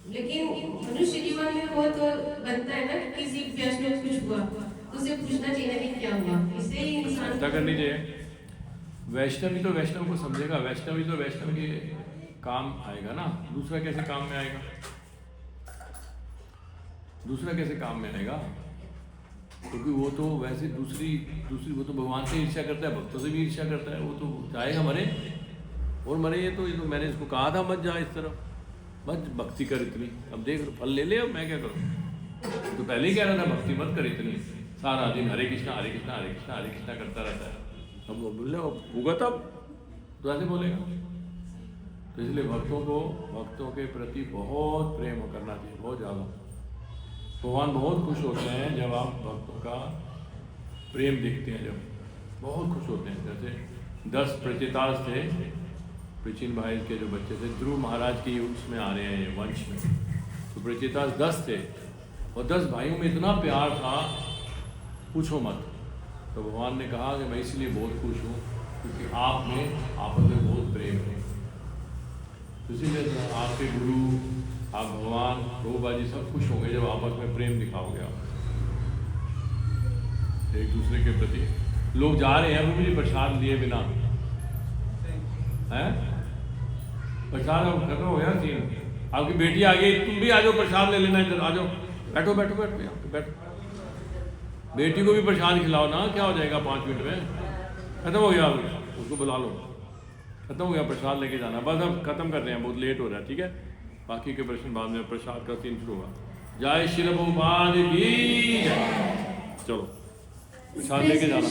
लेकिन मनुष्य जीवन में वो तो बनता है ना, किसी वैष्णव कुछ हुआ तो उसे पूछना चाहिए कि क्या हुआ। इससे ही इंसान करनी चाहिए। वैष्णवी तो वैष्णव को समझेगा, वैष्णवी तो वैष्णव के काम आएगा ना, दूसरा कैसे काम में आएगा? दूसरा कैसे काम में आएगा? क्योंकि वो तो वैसे दूसरी वो तो भगवान से ईर्ष्या करता है, भक्तों से भी ईर्ष्या करता है, वो तो चाहेगा मरे और मरे। ये तो मैंने इसको कहा था मत जा इस तरफ, मत भक्ति कर इतनी, अब देख फल ले ले, अब मैं क्या करूँ? तो पहले ही कह रहा था भक्ति मत कर इतनी, सारा दिन हरे कृष्णा हरे कृष्णा हरे कृष्णा हरे कृष्णा करता रहता है। अब वो बोले होगा तब तो ऐसे बोलेगा। तो इसलिए भक्तों के प्रति बहुत प्रेम करना चाहिए, बहुत ज़्यादा। भगवान बहुत खुश होते हैं जब आप भक्तों का प्रेम देखते हैं, जब बहुत खुश होते हैं। जैसे 10 प्रचेतास थे, प्राचीन भाई के जो बच्चे थे, ध्रुव महाराज की उसमें आ रहे हैं वंश में, तो प्रचेतास 10 थे और 10 भाइयों में इतना प्यार था पूछो मत। तो भगवान ने कहा कि मैं इसलिए बहुत खुश हूँ क्योंकि आप में आपस में बहुत प्रेम है। तो इसीलिए आपके गुरु, आप भगवान, प्रभुपाद जी सब खुश होंगे जब आपस में प्रेम दिखाओगे आप एक दूसरे के प्रति। लोग जा रहे हैं वो मुझे प्रसाद लिए बिना, हैं प्रसाद अब खत्म हो गया सीन। आपकी बेटी आ गई, तुम भी आ जाओ प्रसाद ले लेना, इधर आ जाओ, बैठो बैठो बैठो यहाँ पे बैठो। बेटी को भी प्रसाद खिलाओ ना, क्या हो जाएगा 5 मिनट में, खत्म हो गया, उसको बुला लो, खत्म हो गया, प्रसाद लेके जाना। बस अब खत्म कर रहे हैं, बहुत लेट हो रहा है, ठीक है। बाकी के प्रश्न बाद में, प्रसाद का सीन शुरू होगा। जय श्री प्रभुपाद की जय। चलो प्रसाद लेके जाना।